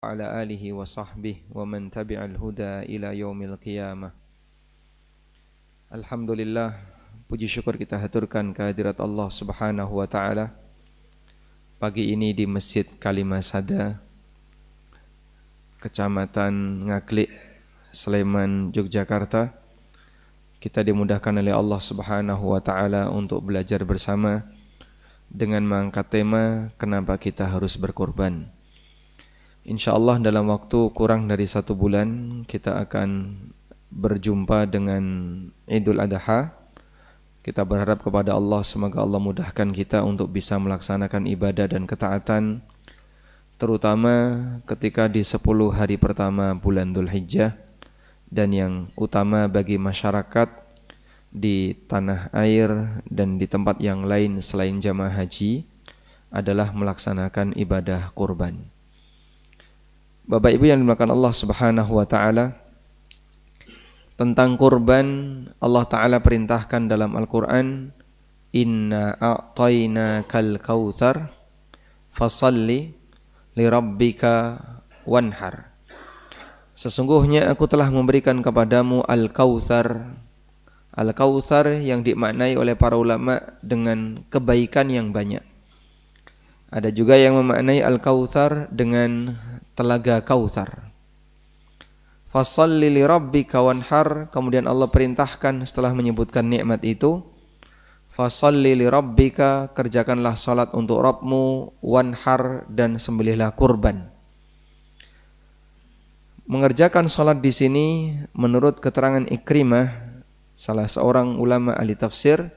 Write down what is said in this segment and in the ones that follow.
وعلى آله وصحبه ومن تبع الهدى إلى يوم القيامة. Alhamdulillah, puji syukur kita haturkan kehadirat Allah Subhanahu wa taala. Pagi ini di Masjid Kalimasada, Kecamatan Ngaglik, Sleman, Yogyakarta, kita dimudahkan oleh Allah Subhanahu wa taala untuk belajar bersama dengan mengangkat tema kenapa kita harus berkorban. InsyaAllah dalam waktu kurang dari 1 bulan kita akan berjumpa dengan Idul Adha. Kita berharap kepada Allah semoga Allah mudahkan kita untuk bisa melaksanakan ibadah dan ketaatan, terutama ketika di 10 hari pertama bulan Dzulhijjah, dan yang utama bagi masyarakat di tanah air dan di tempat yang lain selain jamaah haji adalah melaksanakan ibadah kurban. Bapak Ibu yang dimuliakan Allah Subhanahu wa taala, tentang kurban Allah taala perintahkan dalam Al-Qur'an, "Inna a'tainakal kautsar fashalli lirabbika wanhar." Sesungguhnya aku telah memberikan kepadamu Al-Kautsar. Al-Kautsar yang dimaknai oleh para ulama dengan kebaikan yang banyak. Ada juga yang memaknai Al-Kautsar dengan telaga Kautsar. Fashalli lirabbika wanhar. Kemudian Allah perintahkan setelah menyebutkan nikmat itu, fashalli lirabbika, kerjakanlah salat untuk Rabbmu, wanhar, dan sembelihlah kurban. Mengerjakan salat di sini menurut keterangan Ikrimah, salah seorang ulama ahli tafsir,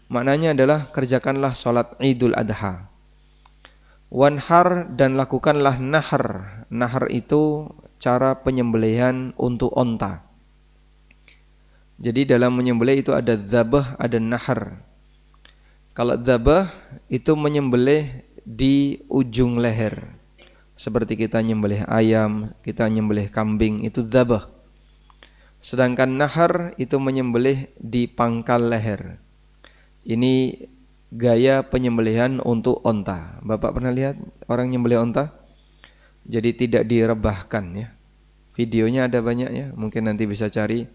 maknanya adalah kerjakanlah salat Idul Adha. Wanhar, dan lakukanlah nahar. Nahar itu cara penyembelihan untuk onta. Jadi dalam menyembelih itu ada dzabah, ada nahar. Kalau dzabah itu menyembelih di ujung leher. Seperti kita nyembelih ayam, kita nyembelih kambing, itu dzabah. Sedangkan nahar itu menyembelih di pangkal leher. Ini gaya penyembelihan untuk onta. Bapak pernah lihat orang nyembelih onta? Jadi tidak direbahkan ya. Videonya ada banyak ya. Mungkin nanti bisa cari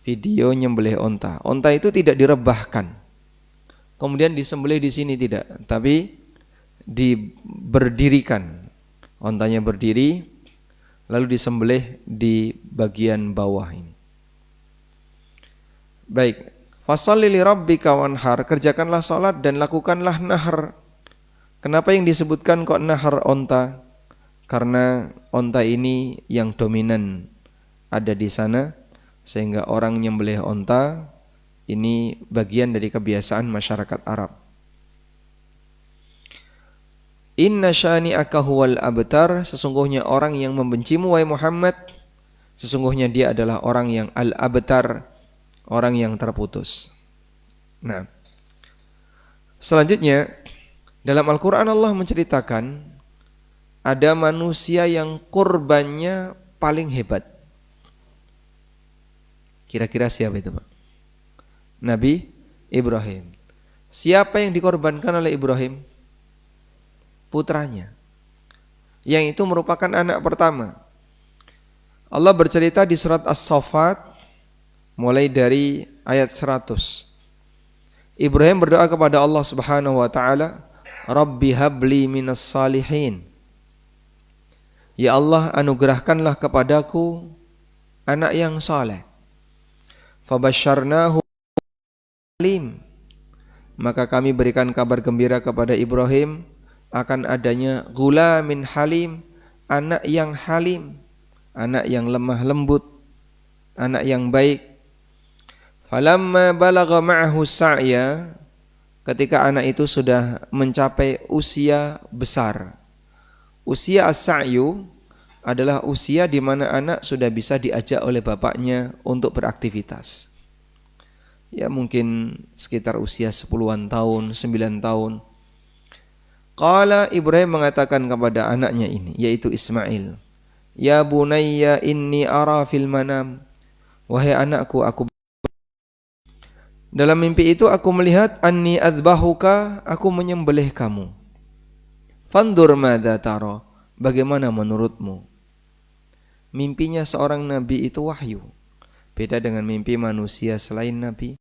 video nyembelih onta. Onta itu tidak direbahkan, kemudian disembelih di sini tidak, tapi berdirikan. Ontanya berdiri, lalu disembelih di bagian bawah ini. Baik. Fashalli lirabbika wanhar, kerjakanlah salat dan lakukanlah nahar. Kenapa yang disebutkan kok nahar onta? Karena onta ini yang dominan ada di sana, sehingga orang nyembelih onta ini bagian dari kebiasaan masyarakat Arab. Inna syani'aka huwal abtar, sesungguhnya orang yang membencimu wahai Muhammad, sesungguhnya dia adalah orang yang al-abtar, orang yang terputus. Nah, selanjutnya dalam Al-Quran Allah menceritakan ada manusia yang kurbannya paling hebat. Kira-kira siapa itu, Pak? Nabi Ibrahim. Siapa yang dikorbankan oleh Ibrahim? Putranya, yang itu merupakan anak pertama. Allah bercerita di surat As-Saffat mulai dari ayat 100. Ibrahim berdoa kepada Allah Subhanahu wa taala, "Rabbi habli minas salihin." Ya Allah, anugerahkanlah kepadaku anak yang saleh. Fabasyarnahu halim. Maka kami berikan kabar gembira kepada Ibrahim akan adanya gulamin halim, anak yang halim, anak yang lemah lembut, anak yang baik. Falamma balagha ma'ahu sa'ya, ketika anak itu sudah mencapai usia besar. Usia as-sa'yu adalah usia di mana anak sudah bisa diajak oleh bapaknya untuk beraktivitas. Ya mungkin sekitar usia 10-an tahun, 9 tahun. Qala, Ibrahim mengatakan kepada anaknya ini, yaitu Ismail, "Ya bunayya inni ara fil manam." Wahai anakku, dalam mimpi itu aku melihat anni adzbahuka, aku menyembelih kamu. Fandur madza tara, Bagaimana menurutmu? Mimpinya seorang nabi itu wahyu. Beda dengan mimpi manusia selain nabi.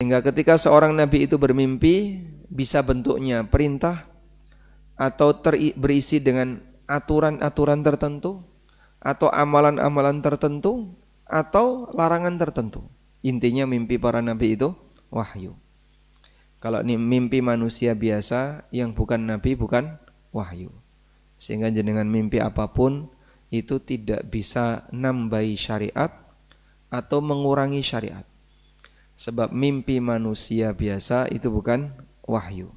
Sehingga ketika seorang nabi itu bermimpi, bisa bentuknya perintah atau berisi dengan aturan-aturan tertentu atau amalan-amalan tertentu atau larangan tertentu. Intinya mimpi para nabi itu wahyu. Kalau ini mimpi manusia biasa yang bukan nabi bukan wahyu. Sehingga dengan mimpi apapun itu tidak bisa nambahi syariat atau mengurangi syariat. Sebab mimpi manusia biasa itu bukan wahyu.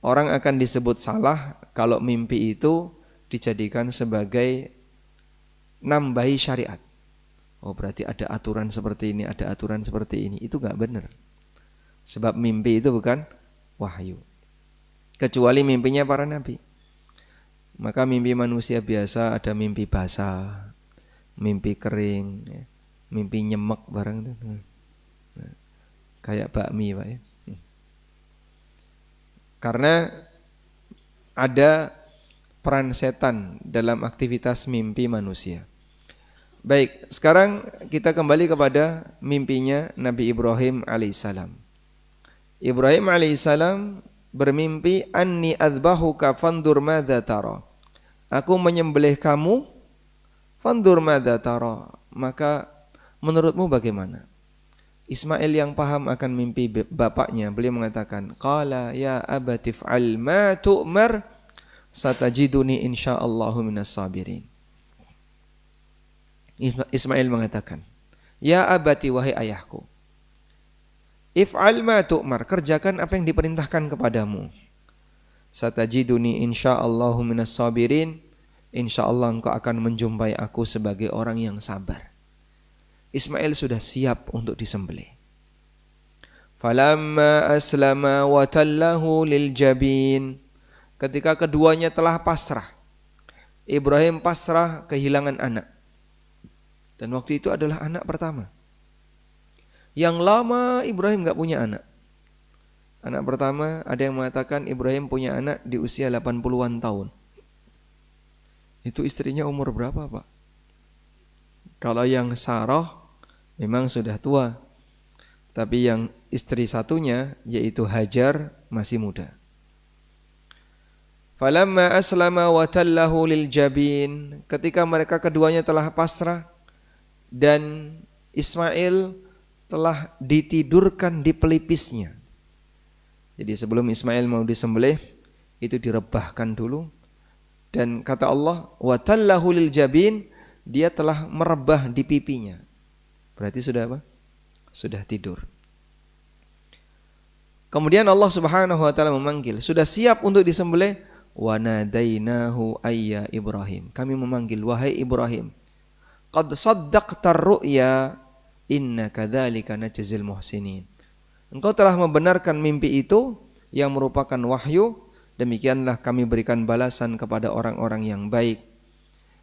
Orang akan disebut salah kalau mimpi itu dijadikan sebagai nambahi syariat. Oh, berarti ada aturan seperti ini, ada aturan seperti ini. Itu enggak benar. Sebab mimpi itu bukan wahyu. Kecuali mimpinya para nabi. Maka mimpi manusia biasa ada mimpi basah, mimpi kering, mimpi nyemek barang itu. Kayak bakmi, Pak ya. Karena ada peran setan dalam aktivitas mimpi manusia. Baik, sekarang kita kembali kepada mimpinya Nabi Ibrahim alaihissalam. Ibrahim alaihissalam bermimpi, anni adzbahuka fandur madza tara. Aku menyembelih kamu, fandur madza tara. Maka menurutmu bagaimana? Ismail yang paham akan mimpi bapaknya, beliau mengatakan, qala ya abati fa'al ma tu'mar satajiduni insyaallahu minas sabirin. Ismail mengatakan, ya abati, wahai ayahku, if'al ma tu'mar, kerjakan apa yang diperintahkan kepadamu. Satajiduni insyaallahu minas sabirin, insyaallah engkau akan menjumpai aku sebagai orang yang sabar. Ismail sudah siap untuk disembelih. Falamma aslama wa tallahu lil jabin. Ketika keduanya telah pasrah, Ibrahim pasrah kehilangan anak. Dan waktu itu adalah anak pertama. Yang lama Ibrahim enggak punya anak. Anak pertama, ada yang mengatakan Ibrahim punya anak di usia 80-an tahun. Itu istrinya umur berapa, Pak? Kalau yang Sarah memang sudah tua. Tapi yang istri satunya, yaitu Hajar, masih muda. Falamma aslama wa tallahu lil jabin. Ketika mereka keduanya telah pasrah dan Ismail telah ditidurkan di pelipisnya. Jadi sebelum Ismail mau disembelih, itu direbahkan dulu. Dan kata Allah, wa tallahu lil jabin, dia telah merebah di pipinya. Berarti sudah apa? Sudah tidur. Kemudian Allah Subhanahu wa taala memanggil, sudah siap untuk disembelih, wa nadainahu ayya Ibrahim. Kami memanggil, wahai Ibrahim, qad saddaqtar ru'ya inna kadzalika najzil muhsinin. Engkau telah membenarkan mimpi itu yang merupakan wahyu, demikianlah kami berikan balasan kepada orang-orang yang baik.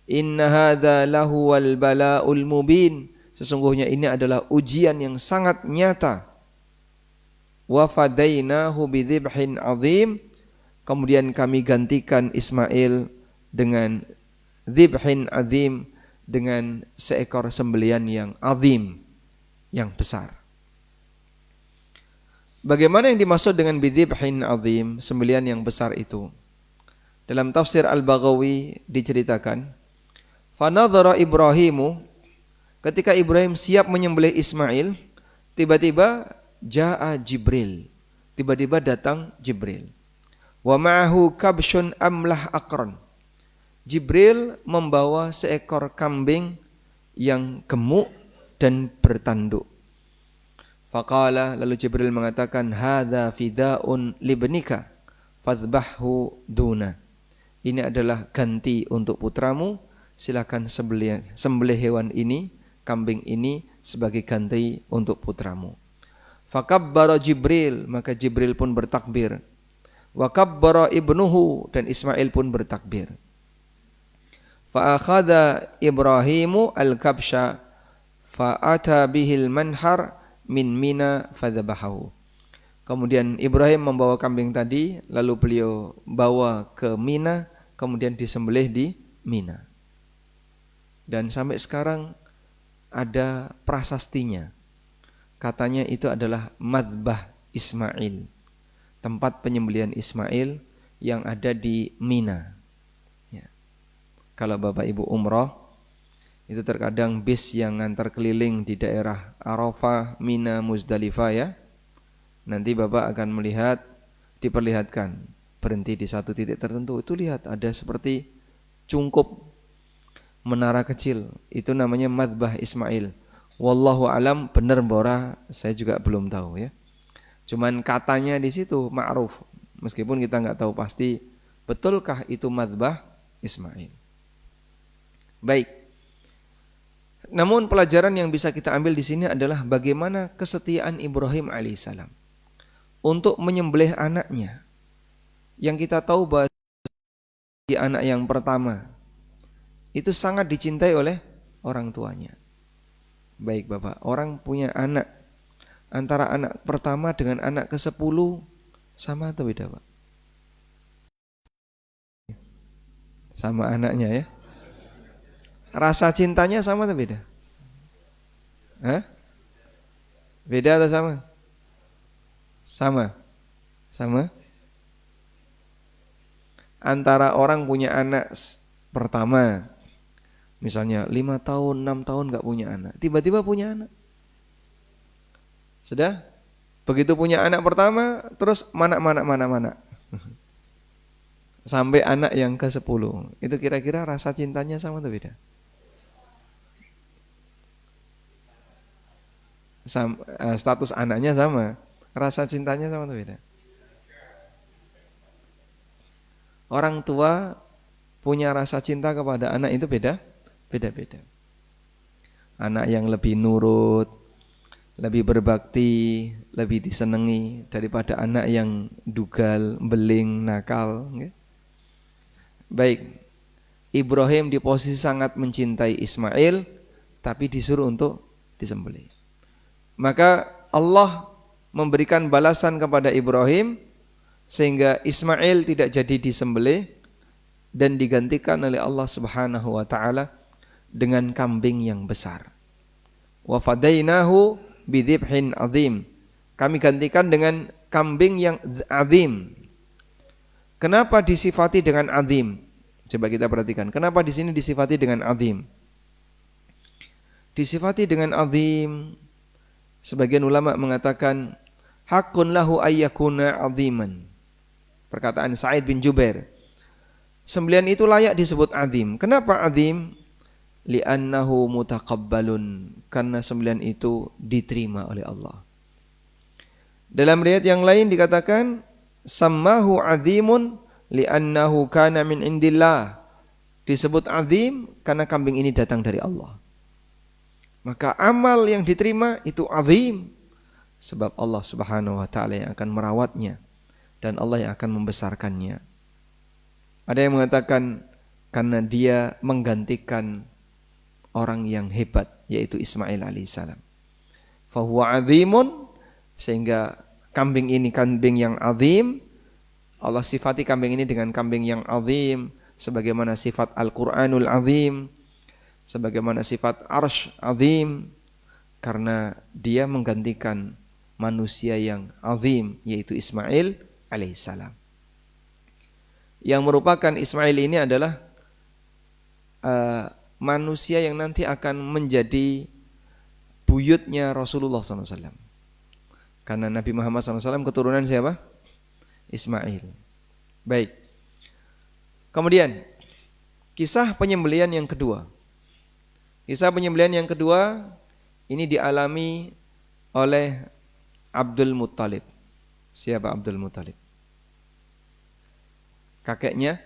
Inna hadza lahuwal bala'ul mubin. Sesungguhnya ini adalah ujian yang sangat nyata. Wa fadainahu bidzibhin azim. Kemudian kami gantikan Ismail dengan dzibhin azim, dengan seekor sembelian yang azim, yang besar. Bagaimana yang dimaksud dengan bidzibhin azim, sembelian yang besar itu? Dalam tafsir Al-Baghawi diceritakan, fa nadhara Ibrahimu, ketika Ibrahim siap menyembelih Ismail, tiba-tiba jaa Jibril. Tiba-tiba datang Jibril. Wa ma'ahu kabsyun amlah aqran. Jibril membawa seekor kambing yang gemuk dan bertanduk. Faqala, lalu Jibril mengatakan, hadza fidaun libnika fadhbahhu duna. Ini adalah ganti untuk putramu, silakan sembelih hewan ini, kambing ini sebagai ganti untuk putramu. Fakabbara Jibril, maka Jibril pun bertakbir. Wa kabbara ibnuhu, dan Ismail pun bertakbir. Fa akhadha Ibrahimu al-kabsha fa ata bihil manhar min Mina fadhabahu. Kemudian Ibrahim membawa kambing tadi, lalu beliau bawa ke Mina, kemudian disembelih di Mina. Dan sampai sekarang ada prasastinya. Katanya itu adalah Madzbah Ismail, tempat penyembelihan Ismail yang ada di Mina. Ya. Kalau Bapak Ibu umroh, itu terkadang bis yang ngantar keliling di daerah Arafah, Mina, Muzdalifah ya. Nanti Bapak akan melihat, diperlihatkan berhenti di satu titik tertentu, itu lihat ada seperti cungkup menara kecil, itu namanya Madzbah Ismail. Wallahu alam benar mbora, saya juga belum tahu ya. Cuman katanya di situ ma'ruf, meskipun kita nggak tahu pasti betulkah itu Madzbah Ismail. Baik. Namun pelajaran yang bisa kita ambil di sini adalah bagaimana kesetiaan Ibrahim alaihissalam untuk menyembelih anaknya. Yang kita tahu bahwa anak yang pertama itu sangat dicintai oleh orang tuanya. Baik Bapak, orang punya anak, antara anak pertama dengan anak ke-10 sama atau beda Pak? Sama anaknya ya. Rasa cintanya sama atau beda? Hah? Beda atau sama? Sama. Sama. Antara orang punya anak pertama, misalnya 5 tahun, 6 tahun gak punya anak, tiba-tiba punya anak. Sudah? Begitu punya anak pertama, terus mana. Sampai anak yang ke-10. Itu kira-kira rasa cintanya sama atau beda? Status anaknya sama, rasa cintanya sama atau beda? Orang tua punya rasa cinta kepada anak itu beda-beda. Anak yang lebih nurut, lebih berbakti, lebih disenangi daripada anak yang dugal, beling, nakal. Baik, Ibrahim di posisi sangat mencintai Ismail, tapi disuruh untuk disembelih. Maka Allah memberikan balasan kepada Ibrahim sehingga Ismail tidak jadi disembelih dan digantikan oleh Allah Subhanahu wa taala dengan kambing yang besar. Wa fadainahu bidzibhin azim. Kami gantikan dengan kambing yang azim. Kenapa disifati dengan azim? Coba kita perhatikan. Kenapa di sini disifati dengan azim? Disifati dengan azim, sebagian ulama mengatakan haqqun lahu ayyakuna aziman. Perkataan Sa'id bin Jubair. Sembelihan itu layak disebut azim. Kenapa azim? Li'annahu mutaqabbalun. Karena sembelihan itu diterima oleh Allah. Dalam riwayat yang lain dikatakan sammahu azimun li'annahu kana min indillah. Disebut azim karena kambing ini datang dari Allah. Maka amal yang diterima itu azim. Sebab Allah Subhanahu wa taala yang akan merawatnya dan Allah yang akan membesarkannya. Ada yang mengatakan karena dia menggantikan orang yang hebat, yaitu Ismail alaihissalam. Fahuwa azimun, sehingga kambing ini kambing yang azim. Allah sifati kambing ini dengan kambing yang azim, sebagaimana sifat Al-Quranul azim, sebagaimana sifat Arsy azim, karena dia menggantikan manusia yang azim, yaitu Ismail alaihissalam. Yang merupakan Ismail ini adalah manusia yang nanti akan menjadi buyutnya Rasulullah SAW. Karena Nabi Muhammad SAW keturunan siapa? Ismail. Baik. Kemudian kisah penyembelihan yang kedua. Kisah penyembelihan yang kedua ini dialami oleh Abdul Muttalib. Siapa Abdul Muttalib? Kakeknya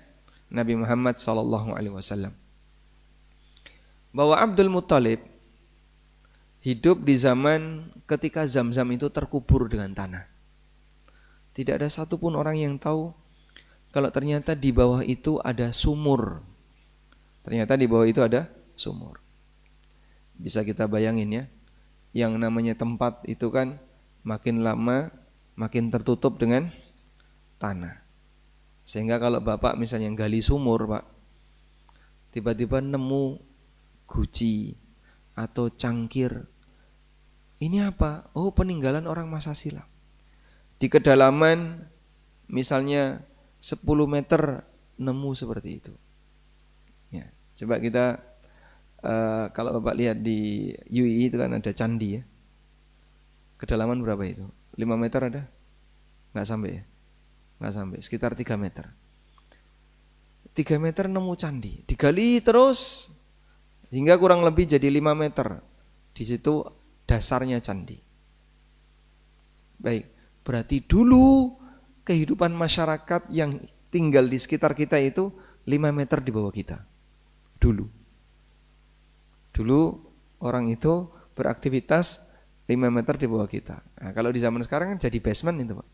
Nabi Muhammad SAW. Bahwa Abdul Muttalib hidup di zaman ketika Zam-Zam itu terkubur dengan tanah. Tidak ada satupun orang yang tahu kalau ternyata di bawah itu ada sumur. Ternyata di bawah itu ada sumur. Bisa kita bayangin ya, yang namanya tempat itu kan makin lama makin tertutup dengan tanah. Sehingga kalau bapak misalnya gali sumur pak, tiba-tiba nemu guci atau cangkir, ini apa? Oh, peninggalan orang masa silam. Di kedalaman misalnya 10 meter nemu seperti itu. Ya, coba kita kalau bapak lihat di UI itu kan ada candi ya. Kedalaman berapa itu? 5 meter ada? Nggak sampai ya? Nggak sampai, sekitar 3 meter. 3 meter nemu candi, digali terus hingga kurang lebih jadi 5 meter. Di situ dasarnya candi. Baik, berarti dulu kehidupan masyarakat yang tinggal di sekitar kita itu 5 meter di bawah kita. Dulu orang itu beraktivitas 5 meter di bawah kita. Nah, kalau di zaman sekarang kan jadi basement itu Pak.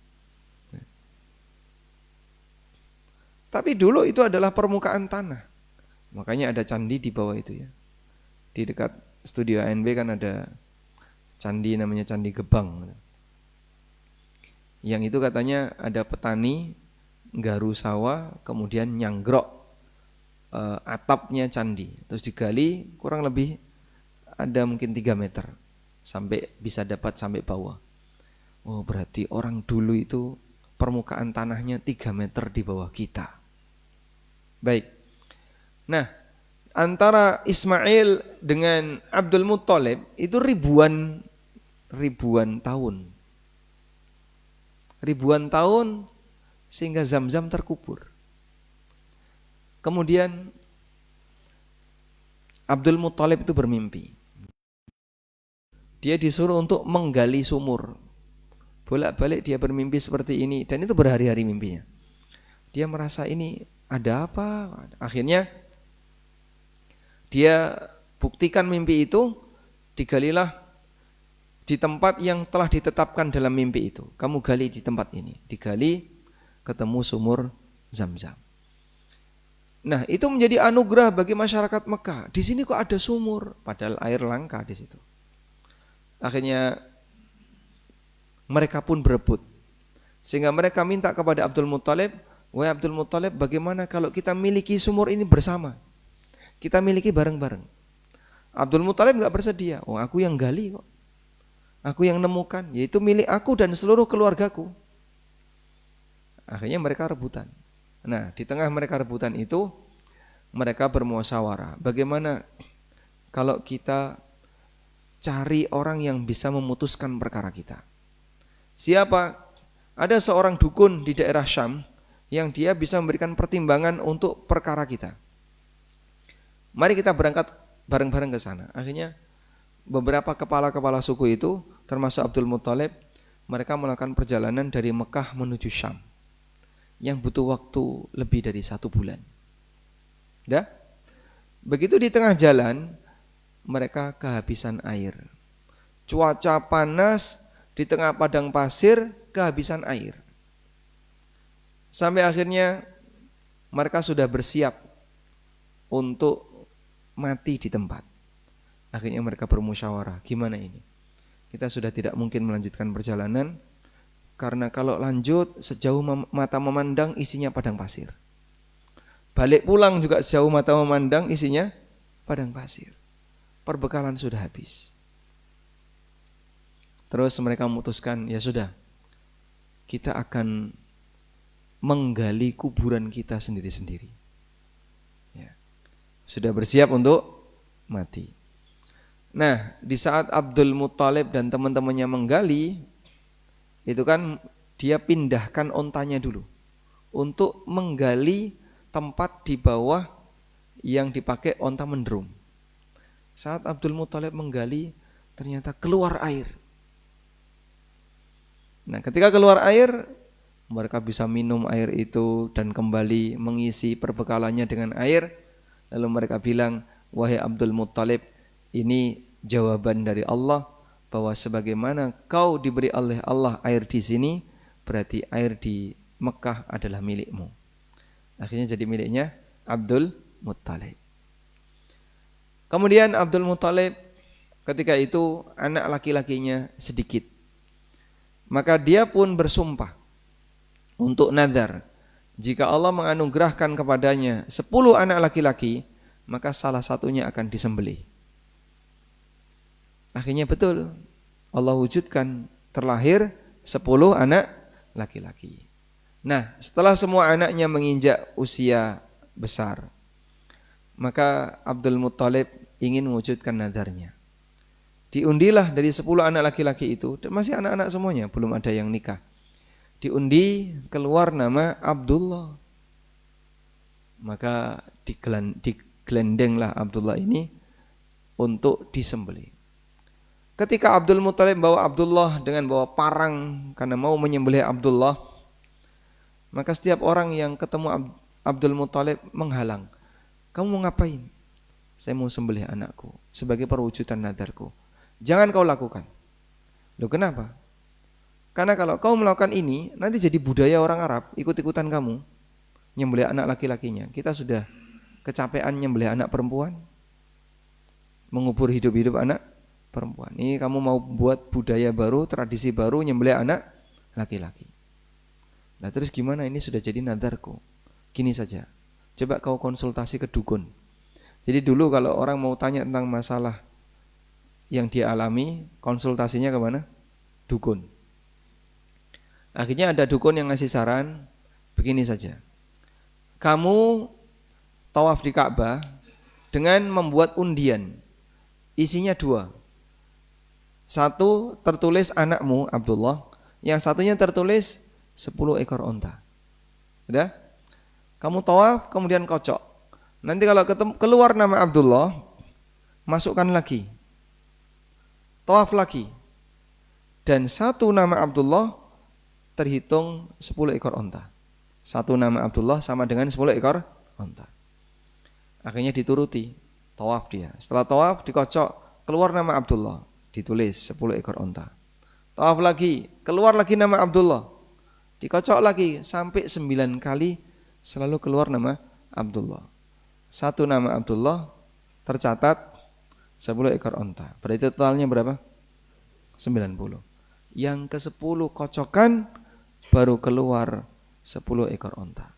Tapi dulu itu adalah permukaan tanah. Makanya ada candi di bawah itu ya. Di dekat studio ANB kan ada candi namanya Candi Gebang. Yang itu katanya ada petani nggaru sawah kemudian nyanggrok atapnya candi. Terus digali kurang lebih ada mungkin 3 meter sampai bisa dapat sampai bawah. Oh, berarti orang dulu itu permukaan tanahnya 3 meter di bawah kita. Baik. Nah, antara Ismail dengan Abdul Muttalib itu ribuan tahun. Ribuan tahun sehingga Zam-Zam terkubur. Kemudian Abdul Muttalib itu bermimpi. Dia disuruh untuk menggali sumur. Bolak-balik dia bermimpi seperti ini dan itu berhari-hari mimpinya. Dia merasa ini ada apa? Akhirnya dia buktikan mimpi itu, digalilah di tempat yang telah ditetapkan dalam mimpi itu. Kamu gali di tempat ini. Digali, ketemu sumur Zam-Zam. Nah, itu menjadi anugerah bagi masyarakat Mekah. Di sini kok ada sumur, padahal air langka di situ. Akhirnya mereka pun berebut. Sehingga mereka minta kepada Abdul Muttalib, wahai Abdul Muttalib, bagaimana kalau kita miliki sumur ini bersama? Kita miliki bareng-bareng. Abdul Muttalib enggak bersedia. Oh, aku yang gali kok. Aku yang nemukan, yaitu milik aku dan seluruh keluargaku. Akhirnya mereka rebutan. Nah, di tengah mereka rebutan itu, mereka bermusyawarah. Bagaimana kalau kita cari orang yang bisa memutuskan perkara kita? Siapa? Ada seorang dukun di daerah Syam yang dia bisa memberikan pertimbangan untuk perkara kita. Mari kita berangkat bareng-bareng ke sana. Akhirnya beberapa kepala-kepala suku itu, termasuk Abdul Muttalib, mereka melakukan perjalanan dari Mekah menuju Syam yang butuh waktu lebih dari 1 bulan. Dah? Begitu di tengah jalan, mereka kehabisan air. Cuaca panas, di tengah padang pasir, kehabisan air. Sampai akhirnya mereka sudah bersiap untuk mati di tempat. Akhirnya mereka bermusyawarah, gimana ini? Kita sudah tidak mungkin melanjutkan perjalanan, karena kalau lanjut sejauh mata memandang isinya padang pasir. Balik pulang juga sejauh mata memandang isinya padang pasir. Perbekalan sudah habis. Terus mereka memutuskan, ya sudah, kita akan menggali kuburan kita sendiri-sendiri. Ya. Sudah bersiap untuk mati. Nah, di saat Abdul Muttalib dan teman-temannya menggali, itu kan dia pindahkan ontanya dulu untuk menggali tempat di bawah yang dipakai onta mendrum. Saat Abdul Muttalib menggali, ternyata keluar air. Nah, ketika keluar air, mereka bisa minum air itu dan kembali mengisi perbekalannya dengan air. Lalu mereka bilang, wahai Abdul Muttalib, ini jawaban dari Allah bahwa sebagaimana kau diberi oleh Allah air di sini, berarti air di Mekah adalah milikmu. Akhirnya jadi miliknya Abdul Muttalib. Kemudian Abdul Muttalib ketika itu anak laki-lakinya sedikit. Maka dia pun bersumpah untuk nazar, Jika Allah menganugerahkan kepadanya 10 anak laki-laki, maka salah satunya akan disembelih. Akhirnya betul, Allah wujudkan terlahir 10 anak laki-laki. Nah, setelah semua anaknya menginjak usia besar, maka Abdul Muttalib ingin mewujudkan nadarnya. Diundilah dari 10 anak laki-laki itu, masih anak-anak semuanya, belum ada yang nikah. Diundi, keluar nama Abdullah. Maka digelendenglah Abdullah ini untuk disembelih. Ketika Abdul Muttalib bawa Abdullah dengan bawa parang karena mau menyembelih Abdullah, maka setiap orang yang ketemu Abdul Muttalib menghalang. Kamu mau ngapain? Saya mau sembelih anakku sebagai perwujudan nadarku. Jangan kau lakukan. Loh, kenapa? Karena kalau kau melakukan ini, nanti jadi budaya orang Arab, ikut-ikutan kamu nyembelih anak laki-lakinya. Kita sudah kecapean nyembelih anak perempuan, mengubur hidup-hidup anak perempuan. Ini kamu mau buat budaya baru, tradisi baru, nyembelih anak laki-laki. Nah terus gimana, ini sudah jadi nadarku. Gini saja, coba kau konsultasi ke dukun. Jadi dulu kalau orang mau tanya tentang masalah yang dia alami, konsultasinya kemana? Dukun. Akhirnya ada dukun yang ngasih saran, begini saja. Kamu tawaf di Ka'bah dengan membuat undian. Isinya 2. Satu tertulis anakmu Abdullah, yang satunya tertulis 10 ekor onta. Sudah? Kamu tawaf kemudian kocok. Nanti kalau keluar nama Abdullah, masukkan lagi. Tawaf lagi. Dan satu nama Abdullah terhitung 10 ekor onta. Satu nama Abdullah sama dengan 10 ekor onta. Akhirnya dituruti, tawaf dia. Setelah tawaf dikocok, keluar nama Abdullah, ditulis 10 ekor onta. Tawaf lagi, keluar lagi nama Abdullah, dikocok lagi sampai 9 kali selalu keluar nama Abdullah. Satu nama Abdullah tercatat 10 ekor onta. Berarti totalnya berapa? 90. Yang ke-10 kocokan baru keluar 10 ekor onta.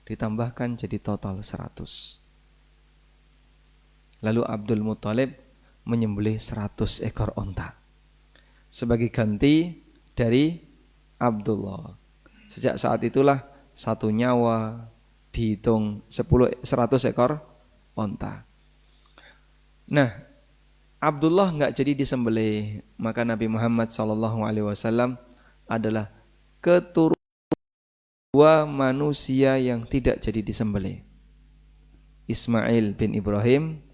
Ditambahkan jadi total 100. Lalu Abdul Muttalib menyembelih 100 ekor onta sebagai ganti dari Abdullah. Sejak saat itulah satu nyawa dihitung 100 ekor onta. Nah, Abdullah enggak jadi disembelih, maka Nabi Muhammad SAW adalah keturunan dua manusia yang tidak jadi disembelih, Ismail bin Ibrahim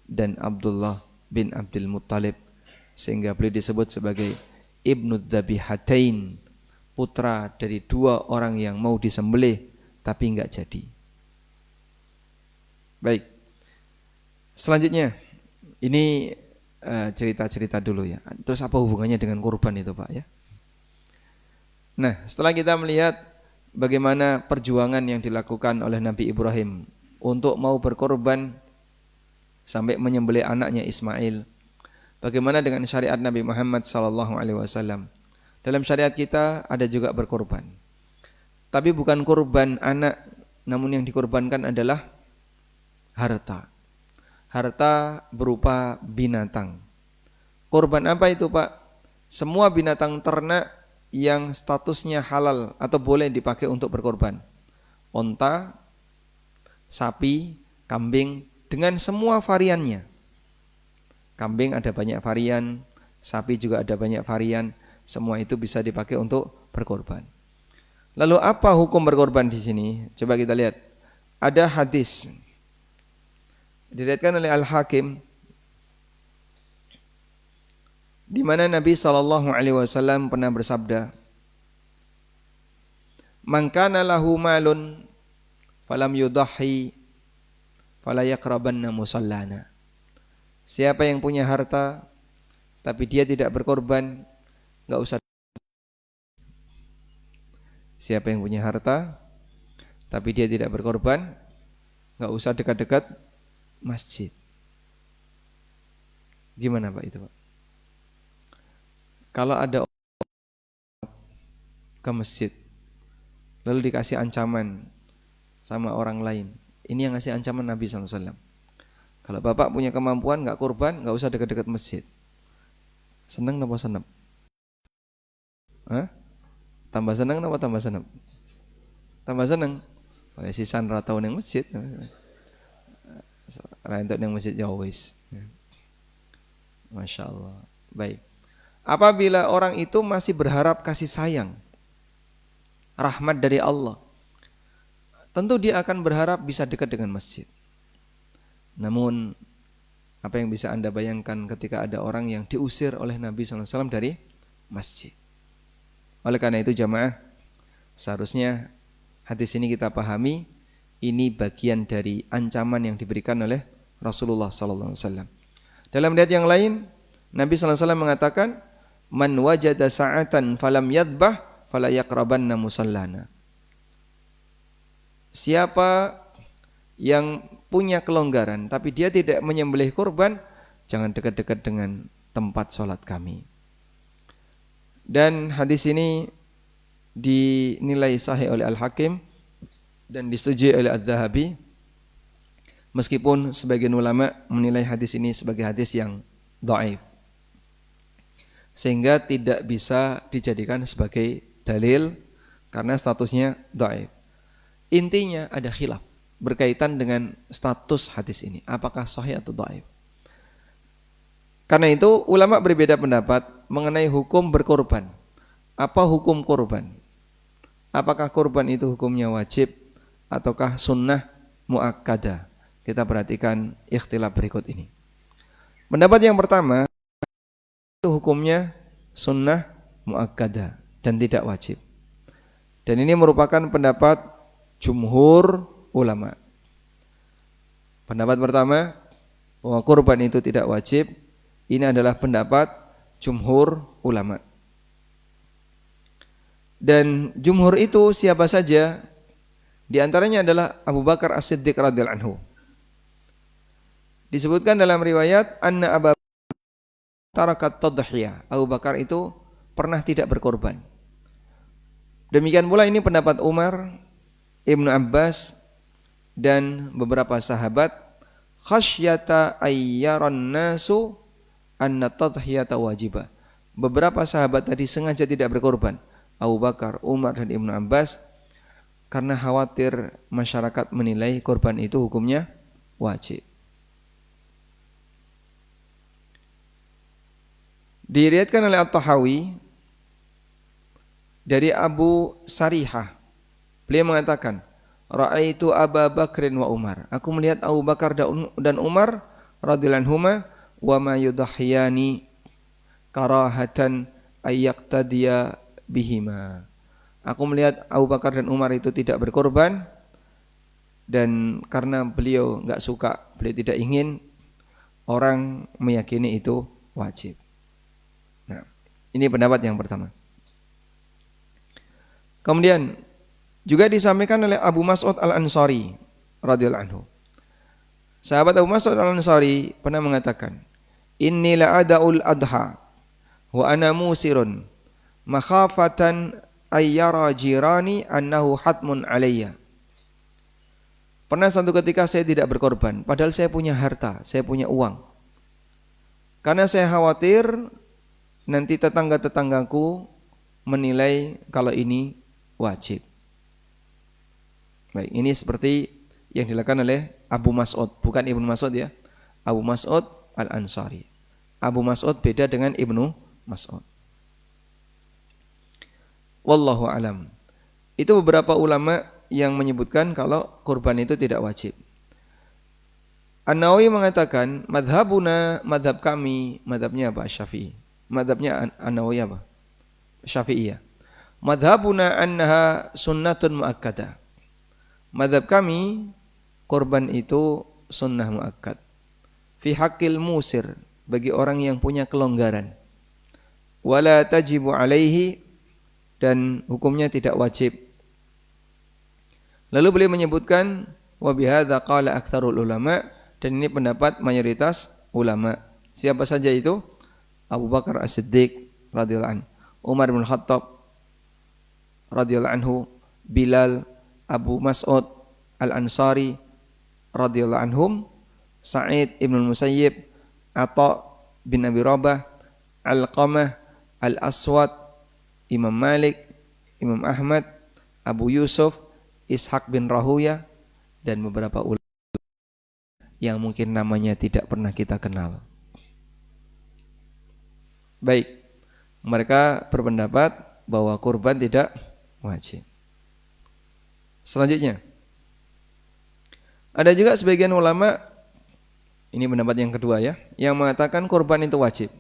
dan Abdullah bin Abdul Muttalib, sehingga beliau disebut sebagai Ibnu Dzabihatain, putra dari 2 orang yang mau disembelih tapi enggak jadi. Baik, selanjutnya ini cerita-cerita dulu ya. Terus apa hubungannya dengan kurban itu Pak ya? Nah, setelah kita melihat bagaimana perjuangan yang dilakukan oleh Nabi Ibrahim untuk mau berkorban sampai menyembelih anaknya Ismail. Bagaimana dengan syariat Nabi Muhammad SAW? Dalam syariat kita ada juga berkorban. Tapi bukan korban anak, namun yang dikorbankan adalah harta. Harta berupa binatang. Korban apa itu Pak? Semua binatang ternak yang statusnya halal atau boleh dipakai untuk berkorban. Onta, sapi, kambing dengan semua variannya. Kambing ada banyak varian, sapi juga ada banyak varian, semua itu bisa dipakai untuk berkorban. Lalu apa hukum berkorban di sini? Coba kita lihat. Ada hadis diriwayatkan oleh Al-Hakim di mana Nabi SAW pernah bersabda, "Man kana lahu malun falam yudahhi fala yaqrabanna musallana." Siapa yang punya harta tapi dia tidak berkorban, enggak usah. Siapa yang punya harta tapi dia tidak berkorban, enggak usah dekat-dekat masjid. Gimana Pak itu Pak? Kalau ada orang ke masjid lalu dikasih ancaman, sama orang lain. Ini yang ngasih ancaman Nabi SAW. Kalau bapak punya kemampuan nggak kurban, nggak usah dekat-dekat masjid. Seneng apa senep? Hah? Tambah seneng apa tambah senep? Tambah seneng. Kayak sisan ratau neng masjid. Rantuk neng masjid jauh wis. Masya Allah. Baik. Apabila orang itu masih berharap kasih sayang, rahmat dari Allah, tentu dia akan berharap bisa dekat dengan masjid. Namun apa yang bisa Anda bayangkan ketika ada orang yang diusir oleh Nabi SAW dari masjid? Oleh karena itu jamaah, seharusnya hadis ini kita pahami, ini bagian dari ancaman yang diberikan oleh Rasulullah SAW. Dalam riwayat yang lain, Nabi SAW mengatakan, man wajada sa'atan falam yadbah fala yaqrabanna musallana. Siapa yang punya kelonggaran tapi dia tidak menyembelih kurban, jangan dekat-dekat dengan tempat sholat kami. Dan hadis ini dinilai sahih oleh Al-Hakim dan disetujui oleh Adz-Dzahabi, meskipun sebagian ulama menilai hadis ini sebagai hadis yang dhaif, sehingga tidak bisa dijadikan sebagai dalil karena statusnya dhaif. Intinya ada khilaf berkaitan dengan status hadis ini, apakah sahih atau dhaif. Karena itu ulama berbeda pendapat mengenai hukum berkorban. Apa hukum korban? Apakah korban itu hukumnya wajib ataukah sunnah muakkadah? Kita perhatikan ikhtilaf berikut ini. Pendapat yang pertama, itu hukumnya sunnah muakkadah dan tidak wajib. Dan ini merupakan pendapat jumhur ulama. Pendapat pertama, bahwa kurban itu tidak wajib. Ini adalah pendapat jumhur ulama. Dan jumhur itu siapa saja? Di antaranya adalah Abu Bakar As-Siddiq radhiyallahu anhu. Disebutkan dalam riwayat anna Abu tarakat tadhiyah. Abu Bakar itu pernah tidak berkorban. Demikian pula ini pendapat Umar, Ibnu Abbas dan beberapa sahabat, khasyata ayyaran nasu anna tadhiyata wajibah. Beberapa sahabat tadi sengaja tidak berkorban, Abu Bakar, Umar dan Ibnu Abbas, karena khawatir masyarakat menilai korban itu hukumnya wajib. Diriwayatkan oleh At-Tahawi dari Abu Sarihah, beliau mengatakan, ra'aitu Abu Bakrin wa Umar. Aku melihat Abu Bakar dan Umar radhiyallahu anhuma wa ma yudhiyani karahatan ayyaqtadiya bihima. Aku melihat Abu Bakar dan Umar itu tidak berkorban, dan karena beliau enggak suka, beliau tidak ingin orang meyakini itu wajib. Nah, ini pendapat yang pertama. Kemudian juga disampaikan oleh Abu Mas'ud Al-Ansari radhiyallahu anhu. Sahabat Abu Mas'ud Al-Ansari pernah mengatakan, inni la'ada'ul adha wa ana musirun makhafatan ayyara jirani annahu hatmun alayya. Pernah satu ketika saya tidak berkorban, padahal saya punya harta, saya punya uang. Karena saya khawatir nanti tetangga-tetanggaku menilai kalau ini wajib. Baik, ini seperti yang dilakukan oleh Abu Mas'ud, bukan Ibnu Mas'ud ya. Abu Mas'ud Al-Ansari. Abu Mas'ud beda dengan Ibnu Mas'ud. Wallahu alam. Itu beberapa ulama yang menyebutkan kalau kurban itu tidak wajib. An-Nawawi mengatakan, madhabuna, madhab kami, madhabnya apa? Syafi'i. Madhabnya An-Nawawi apa? Syafi'iyah. Madhabuna annaha sunnatun muakkadah. Madhab kami, kurban itu sunnah muakkad. Fi haqqil musir, bagi orang yang punya kelonggaran. Wala tajibu alaihi, dan hukumnya tidak wajib. Lalu beliau menyebutkan, wa bihadza qala aktsarul ulama, dan ini pendapat mayoritas ulama. Siapa saja itu? Abu Bakar As-Siddiq radhiyallahu anhu, Umar bin Khattab radhiyallahu anhu, Bilal, Abu Mas'ud, Al-Ansari radhiyallahu anhum, Sa'id ibn Musayyib, Atha bin Abi Rabah, Alqamah, Al-Aswad, Imam Malik, Imam Ahmad, Abu Yusuf, Ishaq bin Rahuya, dan beberapa ulama yang mungkin namanya tidak pernah kita kenal. Baik, mereka berpendapat bahwa kurban tidak wajib. Selanjutnya, ada juga sebagian ulama, ini pendapat yang kedua ya, yang mengatakan kurban itu wajib.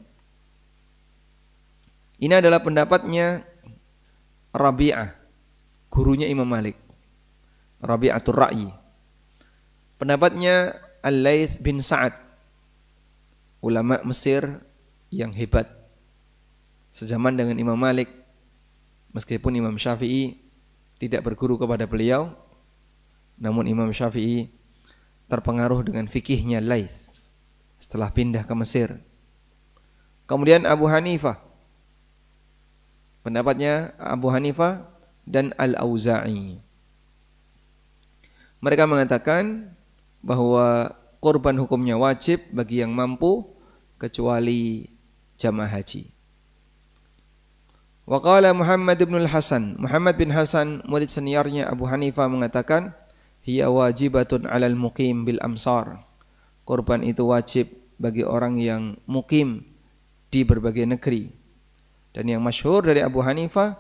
Ini adalah pendapatnya Rabi'ah, gurunya Imam Malik, Rabi'atul Ra'yi. Pendapatnya Al-Laits bin Sa'ad, ulama Mesir yang hebat sezaman dengan Imam Malik, meskipun Imam Syafi'i tidak berguru kepada beliau, namun Imam Syafi'i terpengaruh dengan fikihnya Laits setelah pindah ke Mesir. Kemudian Abu Hanifah, pendapatnya Abu Hanifah dan Al-Auza'i. Mereka mengatakan bahwa kurban hukumnya wajib bagi yang mampu kecuali jamaah haji. Wa qala Muhammad bin Hasan, Muhammad bin Hasan murid seniornya Abu Hanifah mengatakan, hiya wajibatun 'alal muqim bil amsar. Kurban itu wajib bagi orang yang mukim di berbagai negeri. Dan yang masyhur dari Abu Hanifah,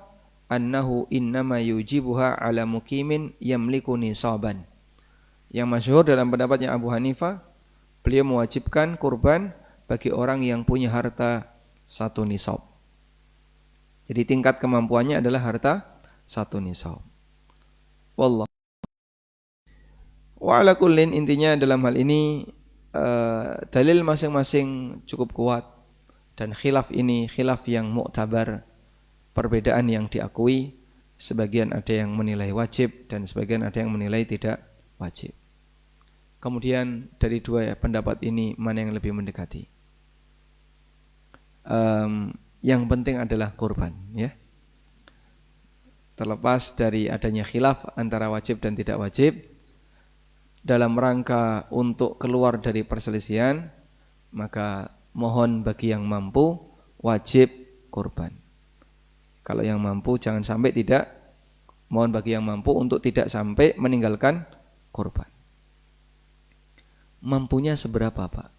annahu innama yujibuha 'ala muqimin yamliku nisaban. Yang masyhur dalam pendapatnya Abu Hanifah, beliau mewajibkan kurban bagi orang yang punya harta 1 nisab. Jadi tingkat kemampuannya adalah harta 1 nisab. Wallah. Wa ala kullin, intinya dalam hal ini dalil masing-masing cukup kuat, dan khilaf ini khilaf yang mu'tabar, perbedaan yang diakui. Sebagian ada yang menilai wajib dan sebagian ada yang menilai tidak wajib. Kemudian dari dua pendapat ini mana yang lebih mendekati? Yang penting adalah kurban, ya. Terlepas dari adanya khilaf antara wajib dan tidak wajib, dalam rangka untuk keluar dari perselisihan, maka mohon bagi yang mampu wajib kurban. Kalau yang mampu jangan sampai tidak, mohon bagi yang mampu untuk tidak sampai meninggalkan kurban. Mampunya seberapa, Pak?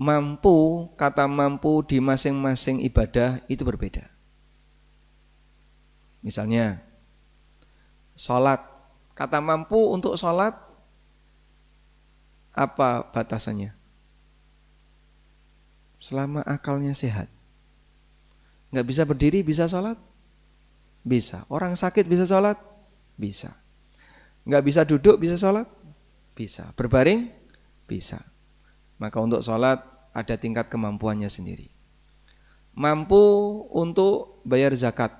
Mampu, kata mampu di masing-masing ibadah itu berbeda. Misalnya, sholat, kata mampu untuk sholat, apa batasannya? Selama akalnya sehat. Nggak bisa berdiri, bisa sholat? Bisa. Orang sakit bisa sholat? Bisa. Nggak bisa duduk, bisa sholat? Bisa. Berbaring? Bisa. Maka untuk sholat ada tingkat kemampuannya sendiri. Mampu untuk bayar zakat,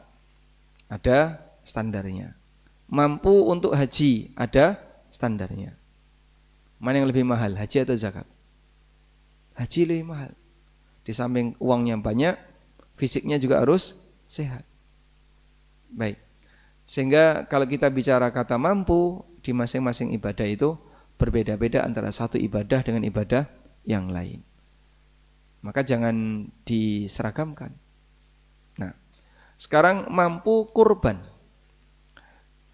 ada standarnya. Mampu untuk haji, ada standarnya. Mana yang lebih mahal, haji atau zakat? Haji lebih mahal. Di samping uangnya banyak, fisiknya juga harus sehat. Baik. Sehingga kalau kita bicara kata mampu, di masing-masing ibadah itu berbeda-beda antara satu ibadah dengan ibadah yang lain. Maka jangan diseragamkan. Nah, sekarang mampu kurban.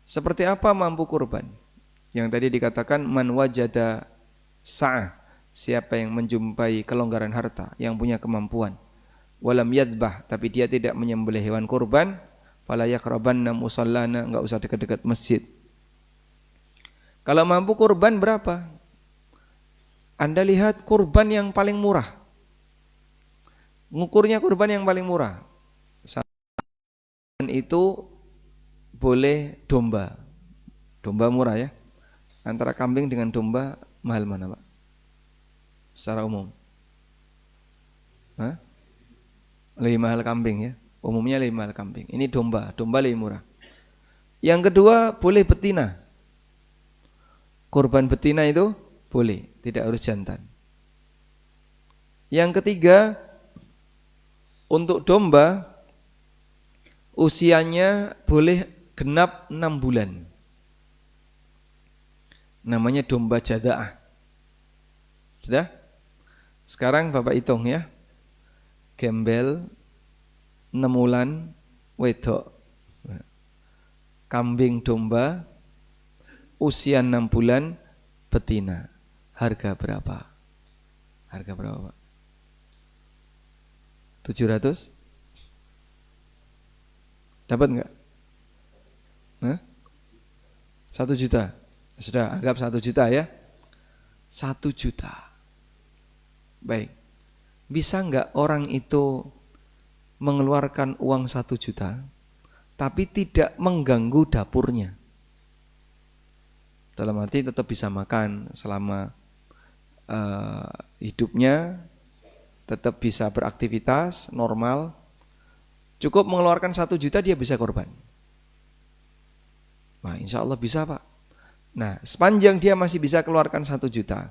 Seperti apa mampu kurban? Yang tadi dikatakan man wajada sa'ah, siapa yang menjumpai kelonggaran harta, yang punya kemampuan. Walam yadbah, tapi dia tidak menyembelih hewan kurban, fala yaqrabanna musallana, enggak usah dekat-dekat masjid. Kalau mampu kurban berapa? Anda lihat kurban yang paling murah. Ngukurnya kurban yang paling murah. Itu boleh domba. Domba murah ya. Antara kambing dengan domba mahal mana, Pak? Secara umum. Hah? Lebih mahal kambing ya. Umumnya lebih mahal kambing. Ini domba. Domba lebih murah. Yang kedua boleh betina. Kurban betina itu boleh, tidak harus jantan. Yang ketiga, untuk domba usianya boleh genap 6 bulan. Namanya domba jada'ah. Sudah? Sekarang Bapak hitung ya. Gembel 6 bulan wedok. Kambing domba usia 6 bulan betina. Harga berapa? Harga berapa, Pak? 700? Dapat enggak? 1 juta. Sudah, anggap 1 juta ya. 1 juta. Baik. Bisa enggak orang itu mengeluarkan uang 1 juta tapi tidak mengganggu dapurnya? Dalam arti tetap bisa makan selama hidupnya, tetap bisa beraktivitas normal. Cukup mengeluarkan 1 juta dia bisa korban. Nah, insya Allah bisa, Pak. Nah, sepanjang dia masih bisa keluarkan 1 juta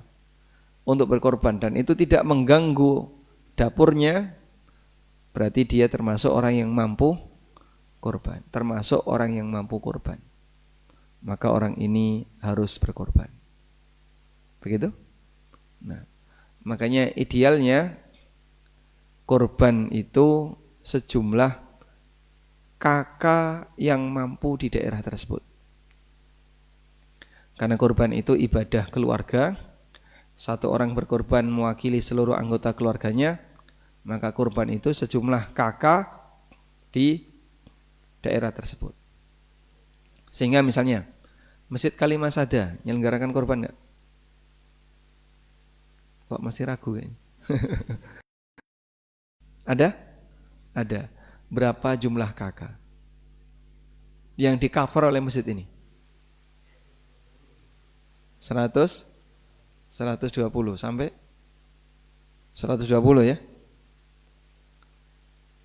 untuk berkorban dan itu tidak mengganggu dapurnya, berarti dia termasuk orang yang mampu korban. Termasuk orang yang mampu korban. Maka orang ini harus berkorban. Begitu? Nah, makanya idealnya korban itu sejumlah kakak yang mampu di daerah tersebut. Karena korban itu ibadah keluarga. Satu orang berkorban mewakili seluruh anggota keluarganya, maka korban itu sejumlah kakak di daerah tersebut. Sehingga misalnya Masjid Kalimasada menyelenggarakan korban enggak? Kok masih ragu kayaknya? Ada? Ada. Berapa jumlah kakak yang di cover oleh masjid ini? 100? 120 sampai 120 ya.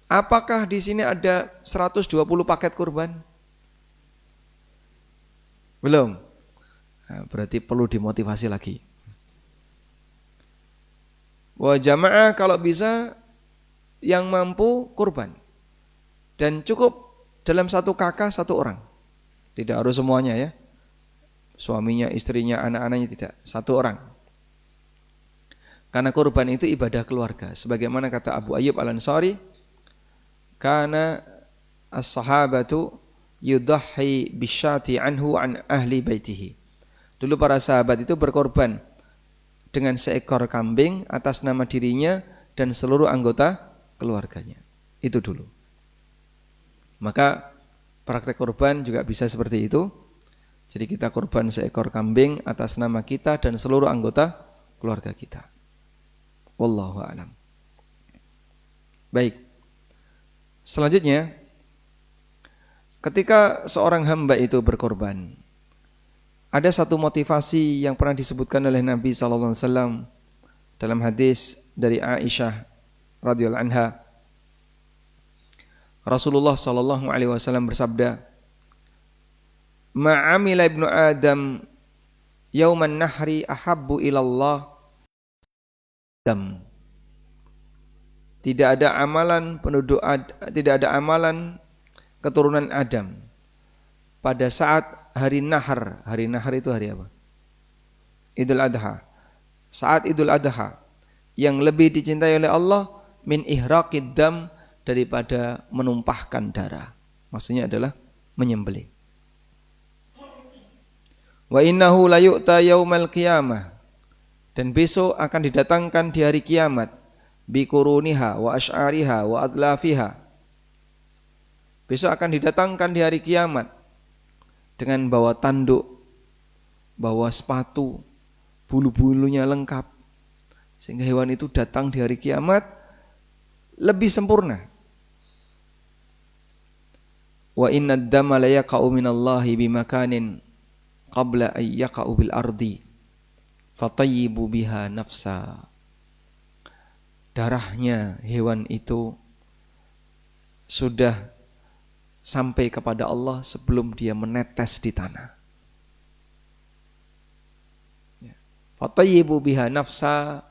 Apakah di sini ada 120 paket kurban? Belum. Nah, berarti perlu dimotivasi lagi. Wah, jamaah kalau bisa yang mampu kurban. Dan cukup dalam satu kakak 1 orang. Tidak harus semuanya ya. Suaminya, istrinya, anak-anaknya tidak. 1 orang. Karena kurban itu ibadah keluarga. Sebagaimana kata Abu Ayyub Al-Ansari, kana as-sahabatu yudahhi bisyati anhu an ahli baitihi. Dulu para sahabat itu berkorban dengan seekor kambing atas nama dirinya dan seluruh anggota keluarganya. Itu dulu. Maka praktek korban juga bisa seperti itu. Jadi kita korban seekor kambing atas nama kita dan seluruh anggota keluarga kita. Wallahu a'lam. Baik. Selanjutnya, ketika seorang hamba itu berkorban, ada satu motivasi yang pernah disebutkan oleh Nabi SAW dalam hadis dari Aisyah radhiyallahu anha. Rasulullah SAW bersabda, "Ma'amila ibnu Adam yauman nahri ahabbu ilallah dam." Tidak ada amalan tidak ada amalan keturunan Adam pada saat hari nahar. Hari nahar itu hari apa? Idul Adha. Saat Idul Adha yang lebih dicintai oleh Allah min ihraqid dam, daripada menumpahkan darah. Maksudnya adalah menyembelih. Wa innahu la yu'ta yaumal qiyamah, dan besok akan didatangkan di hari kiamat bi quruniha wa asy'ariha wa adlafiha. Besok akan didatangkan di hari kiamat dengan bawa tanduk, bawa sepatu, bulu-bulunya lengkap. Sehingga hewan itu datang di hari kiamat lebih sempurna. Wa inna ad-dama la yaqa'u minallahi bimakanin qabla an yaqa'u bil ardi fatayyibu biha nafsa. Darahnya hewan itu sudah sampai kepada Allah sebelum dia menetes di tanah. Fatayyibu biha nafsa,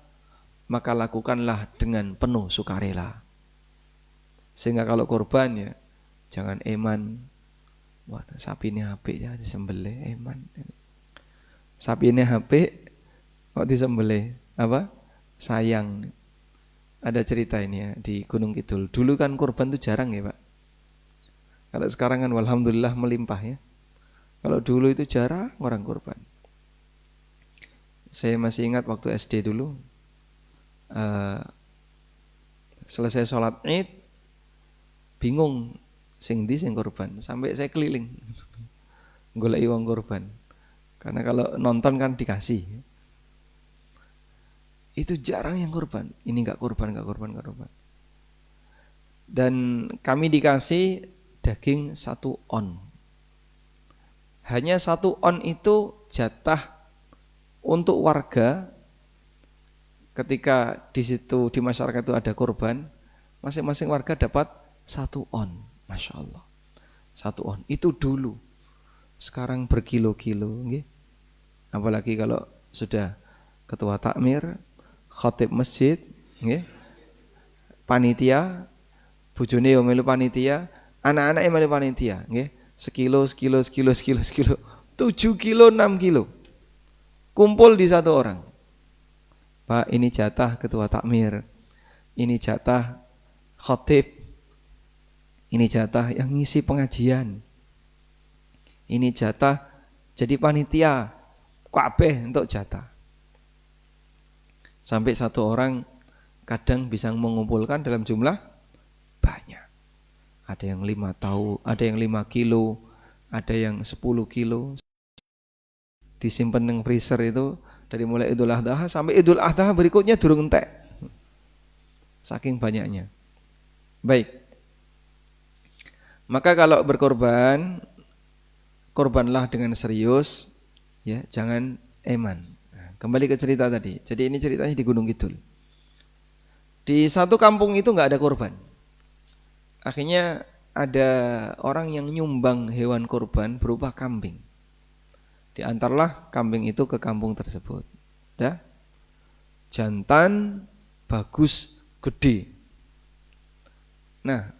maka lakukanlah dengan penuh sukarela. Sehingga kalau korban ya jangan eman. Wah, sapi ini apik ya disembelih eman. Sapine HP kok disembelih apa? Sayang. Ada cerita ini ya di Gunung Kidul. Dulu kan kurban itu jarang ya Pak. Kalau sekarang kan alhamdulillah melimpah ya. Kalau dulu itu jarang orang kurban. Saya masih ingat waktu SD dulu, selesai sholat Id, bingung sing ndi sing kurban. Sampai saya keliling golek wong kurban. Karena kalau nonton kan dikasih. Itu jarang yang kurban. Ini enggak kurban. Dan kami dikasih daging 1 on. Hanya 1 on itu jatah untuk warga. Ketika di situ di masyarakat itu ada kurban, masing-masing warga dapat 1 on. Masya Allah. 1 on. Itu dulu. Sekarang berkilo-kilo, nggih. Apalagi kalau sudah ketua takmir, khatib masjid, nggih. Panitia, bojone yo melu panitia, anak-anake melu panitia, nggih. Sekilo. 7 kilo, 6 kilo. Kumpul di 1 orang. Pak, ini jatah ketua takmir. Ini jatah khatib. Ini jatah yang ngisi pengajian. Ini jatah jadi panitia. Kabeh untuk jatah. Sampai 1 orang kadang bisa mengumpulkan dalam jumlah banyak. Ada yang 5 tahu, ada yang 5 kilo, ada yang 10 kilo. Disimpan di freezer itu dari mulai Idul Adha sampai Idul Adha berikutnya durung entek. Saking banyaknya. Baik. Maka kalau berkorban, korbanlah dengan serius, ya, jangan eman. Nah, kembali ke cerita tadi. Jadi ini ceritanya di Gunung Kidul. Di satu kampung itu enggak ada korban. Akhirnya ada orang yang nyumbang hewan korban berupa kambing. Diantarlah kambing itu ke kampung tersebut. Ya. Jantan, bagus, gede. Nah,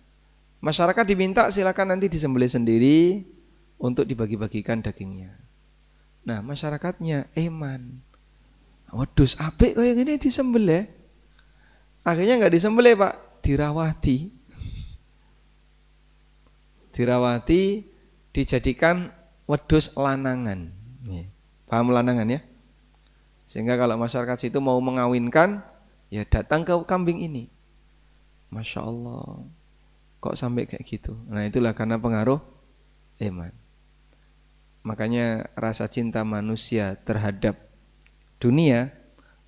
masyarakat diminta silakan nanti disembelih sendiri untuk dibagi-bagikan dagingnya. Nah, masyarakatnya eman. Wedhus apik kaya ngene disembelih. Akhirnya enggak disembelih, Pak, dirawati. Dirawati, dijadikan wedhus lanangan. Paham lanangan ya? Sehingga kalau masyarakat situ mau mengawinkan, ya datang ke kambing ini. Masya Allah, kok sampai kayak gitu? Nah itulah karena pengaruh iman. Makanya rasa cinta manusia terhadap dunia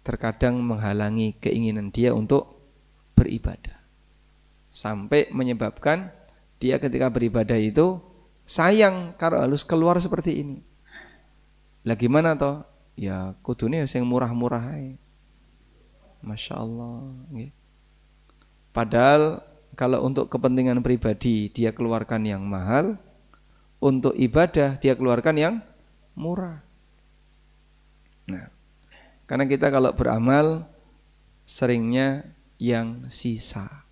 terkadang menghalangi keinginan dia untuk beribadah. Sampai menyebabkan dia ketika beribadah itu sayang kalau harus keluar seperti ini. Lah gimana toh? Ya kudune sing murah-murah ae. Masya Allah. Padahal kalau untuk kepentingan pribadi dia keluarkan yang mahal, untuk ibadah dia keluarkan yang murah. Nah, karena kita kalau beramal seringnya yang sisa.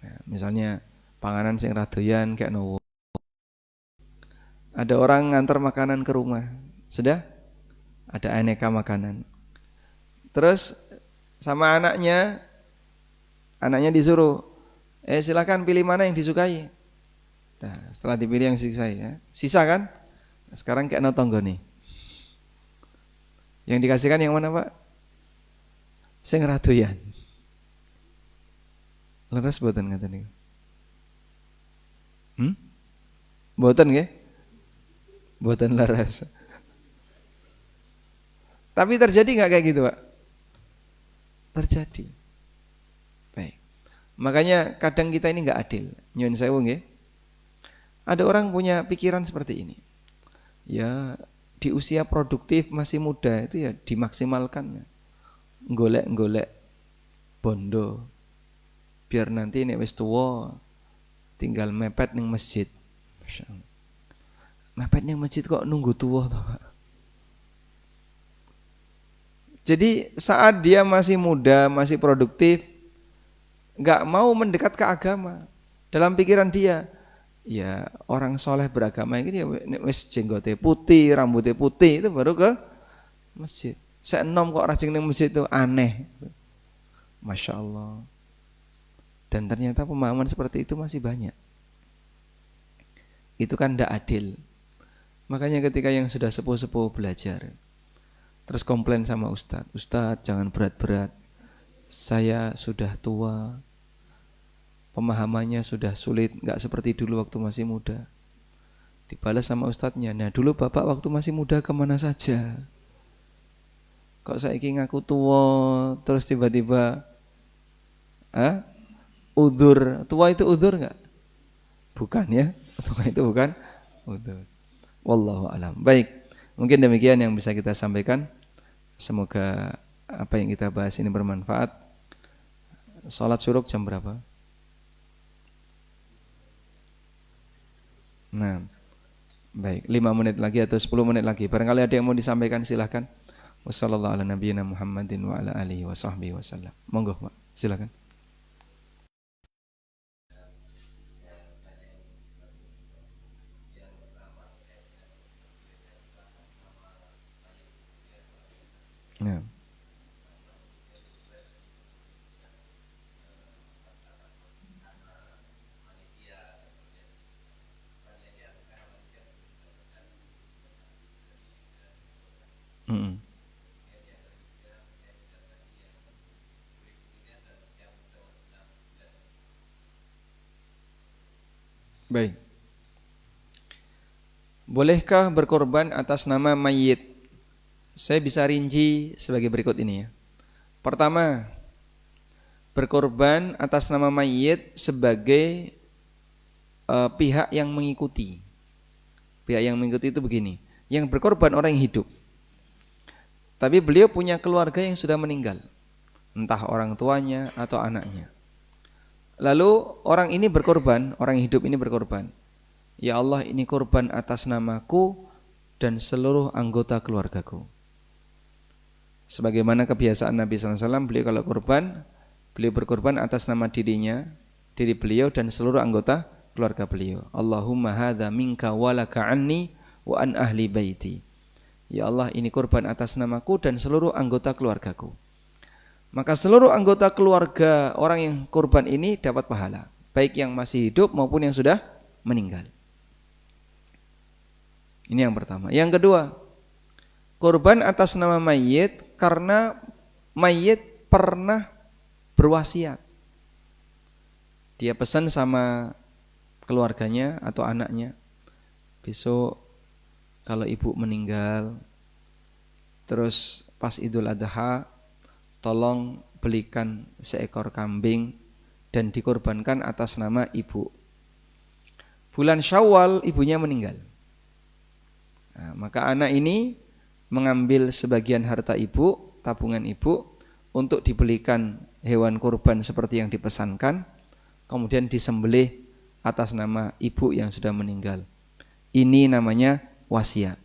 Nah, misalnya panganan sing radoyan kayak nowo. Ada orang ngantar makanan ke rumah, sudah ada aneka makanan. Terus sama anaknya disuruh, silakan pilih mana yang disukai. Nah, setelah dipilih yang disukai, ya, sisa kan? Nah, sekarang kayak notonggo nih. Yang dikasihkan yang mana Pak? Sing radoyan. Leres boten ngaten niku. Boten nggih? Boten leres. Tapi terjadi enggak kayak gitu, Pak? Terjadi. Baik. Makanya kadang kita ini enggak adil. Nyuwun sewu nggih. Ada orang punya pikiran seperti ini. Ya, di usia produktif masih muda itu ya dimaksimalkan. Golek-golek bondo. Biar nanti nek wis tuwa tinggal mepet ning masjid. Masyaallah. Mepet ning masjid kok nunggu tuwa to, Pak. Jadi saat dia masih muda, masih produktif, enggak mau mendekat ke agama. Dalam pikiran dia, Ya orang soleh beragama ini ya wis jenggote putih, rambutnya putih itu baru ke masjid. Saya enom kok rajin ning masjid itu aneh. Masya Allah. Dan ternyata pemahaman seperti itu masih banyak. Itu kan tidak adil. Makanya ketika yang sudah sepuh-sepuh belajar, terus komplain sama Ustadz, Ustadz jangan berat-berat, saya sudah tua, pemahamannya sudah sulit, nggak seperti dulu waktu masih muda. Dibalas sama ustadznya, nah dulu bapak waktu masih muda kemana saja? Kok saiki ngaku tua, terus tiba-tiba udur, tua itu udur nggak? Bukan ya, tua itu bukan udur. Wallahu alam. Baik, mungkin demikian yang bisa kita sampaikan. Semoga apa yang kita bahas ini bermanfaat. Salat syuruk jam berapa? Nah, baik, 5 menit lagi atau 10 menit lagi. Barangkali ada yang mau disampaikan, silahkan. Wassalamualaikum warahmatullahi wabarakatuh. Muhammadin wa ala alihi wa sahbihi wasallam. Monggo, Pak. Silakan. Ya. Mm-mm. Baik. Bolehkah berkorban atas nama mayit? Saya bisa rinci sebagai berikut ini ya. Pertama, berkorban atas nama mayit sebagai pihak yang mengikuti. Pihak yang mengikuti itu begini. Yang berkorban orang yang hidup. Tapi beliau punya keluarga yang sudah meninggal. Entah orang tuanya atau anaknya. Lalu orang ini berkorban, orang yang hidup ini berkorban. Ya Allah, ini korban atas namaku dan seluruh anggota keluargaku. Sebagaimana kebiasaan Nabi SAW, beliau kalau korban, beliau berkorban atas nama dirinya, diri beliau dan seluruh anggota keluarga beliau. Allahumma hadza minka walaka anni wa an ahli baiti. Ya Allah, ini korban atas namaku dan seluruh anggota keluargaku. Maka seluruh anggota keluarga orang yang korban ini dapat pahala, baik yang masih hidup maupun yang sudah meninggal. Ini yang pertama. Yang kedua, korban atas nama mayit karena mayit pernah berwasiat. Dia pesan sama keluarganya atau anaknya, besok kalau ibu meninggal, terus pas Idul Adha, tolong belikan seekor kambing dan dikorbankan atas nama ibu. Bulan Syawal ibunya meninggal. Nah, maka anak ini mengambil sebagian harta ibu, tabungan ibu, untuk dibelikan hewan kurban seperti yang dipesankan, kemudian disembelih atas nama ibu yang sudah meninggal. Ini namanya wasiat.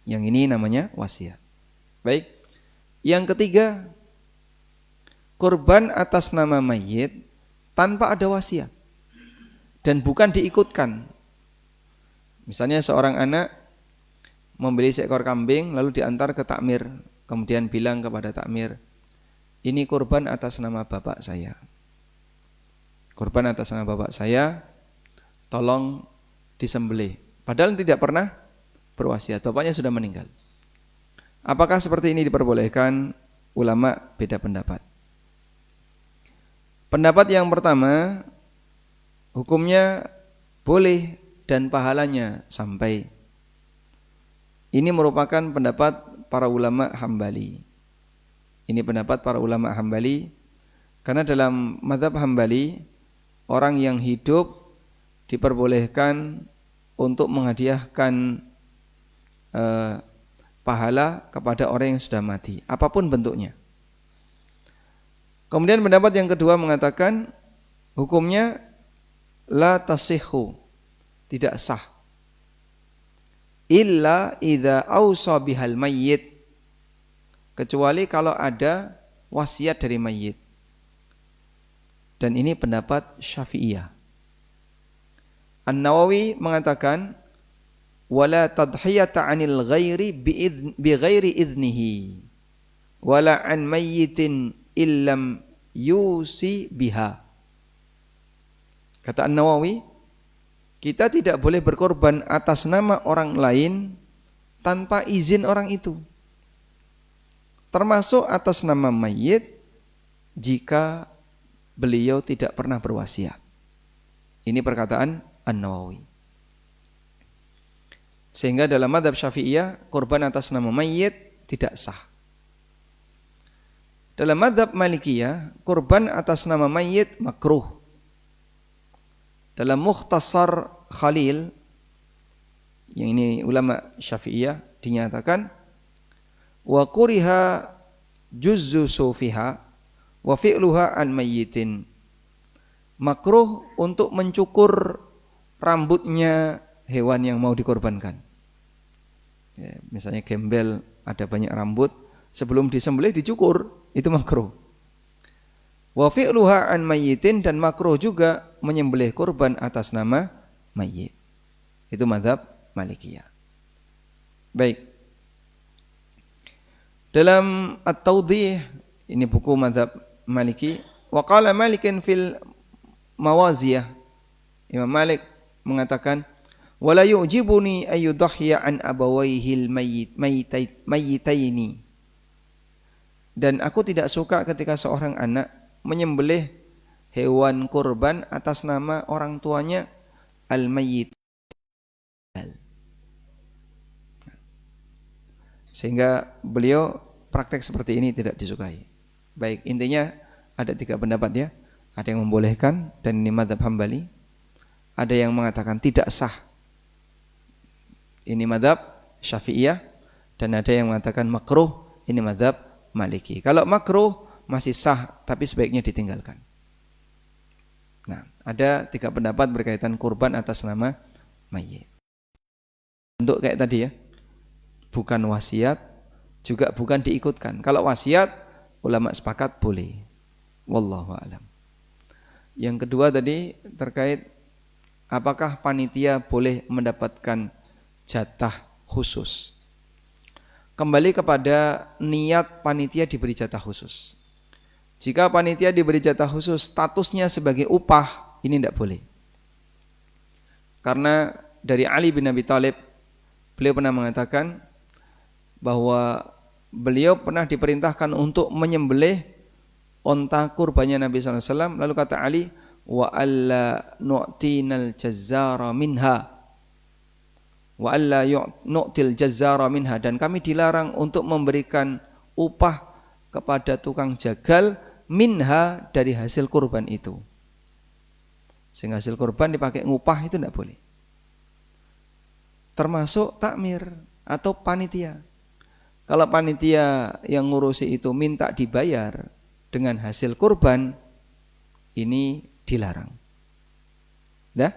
Yang ini namanya wasiat. Baik. Yang ketiga, kurban atas nama mayit tanpa ada wasiat dan bukan diikutkan. Misalnya seorang anak membeli seekor kambing lalu diantar ke takmir, kemudian bilang kepada takmir, ini kurban atas nama bapak saya. Kurban atas nama bapak saya, tolong disembelih. Padahal tidak pernah berwasiat, bapaknya sudah meninggal. Apakah seperti ini diperbolehkan? Ulama beda pendapat. Pendapat yang pertama, hukumnya boleh dan pahalanya sampai. Ini merupakan pendapat para ulama Hambali. Ini pendapat para ulama Hambali, karena dalam mazhab Hambali, orang yang hidup diperbolehkan untuk menghadiahkan pahala kepada orang yang sudah mati, apapun bentuknya. Kemudian pendapat yang kedua mengatakan hukumnya la tasihhu, tidak sah, illa idza ausa bihal mayyit, kecuali kalau ada wasiat dari mayit. Dan ini pendapat Syafi'iyah. An-Nawawi mengatakan wala tadhiyata 'anil ghairi bi ghairi idnihi wala an mayyitin illam yusi biha. Kata An-Nawawi, kita tidak boleh berkorban atas nama orang lain tanpa izin orang itu. Termasuk atas nama mayit jika beliau tidak pernah berwasiat. Ini perkataan An-Nawawi. Sehingga dalam mazhab Syafi'iyah, korban atas nama mayit tidak sah. Dalam mazhab Malikiyah, korban atas nama mayit makruh. Dalam Mukhtasar Khalil, yang ini ulama Syafi'iyah, dinyatakan wa kuriha juzzu sufiha wa fi'luha an mayyitin. Makruh untuk mencukur rambutnya hewan yang mau dikorbankan. Ya, misalnya gembel ada banyak rambut, sebelum disembelih dicukur, itu makruh. Wa fi'luha an mayyitin, dan makruh juga menyembelih kurban atas nama mayyit. Itu mazhab Malikiyah. Baik. Dalam At-Tawdih, ini buku mazhab Maliki, wa qala Malikin fil Mawaziyah, Imam Malik mengatakan wala yu'jibuni ayyudahya an abawayhil mayyitaini. Dan aku tidak suka ketika seorang anak menyembelih hewan kurban atas nama orang tuanya al-mayyit. Sehingga beliau praktek seperti ini tidak disukai. Baik, intinya ada 3 pendapat ya. Ada yang membolehkan, dan ini mazhab Hambali. Ada yang mengatakan tidak sah. Ini mazhab Syafi'iyah. Dan ada yang mengatakan makruh. Ini mazhab Maliki. Kalau makruh masih sah, tapi sebaiknya ditinggalkan. Nah, ada 3 pendapat berkaitan kurban atas nama mayit. Untuk kayak tadi ya, bukan wasiat, juga bukan diikutkan. Kalau wasiat, ulama sepakat boleh. Wallahu a'lam. Yang kedua tadi terkait apakah panitia boleh mendapatkan jatah khusus. Kembali kepada niat panitia diberi jatah khusus. Jika panitia diberi jatah khusus, statusnya sebagai upah, ini tidak boleh. Karena dari Ali bin Abi Thalib, beliau pernah mengatakan bahwa beliau pernah diperintahkan untuk menyembelih onta kurbannya Nabi SAW. Lalu kata Ali, wa alla nu'tinal jazzara minha, wa alla nu'til jazzara minha, dan kami dilarang untuk memberikan upah kepada tukang jagal minha, dari hasil kurban itu. Sehingga hasil kurban dipakai ngupah, itu tidak boleh. Termasuk takmir atau panitia. Kalau panitia yang ngurusi itu minta dibayar dengan hasil kurban, ini dilarang. Dah?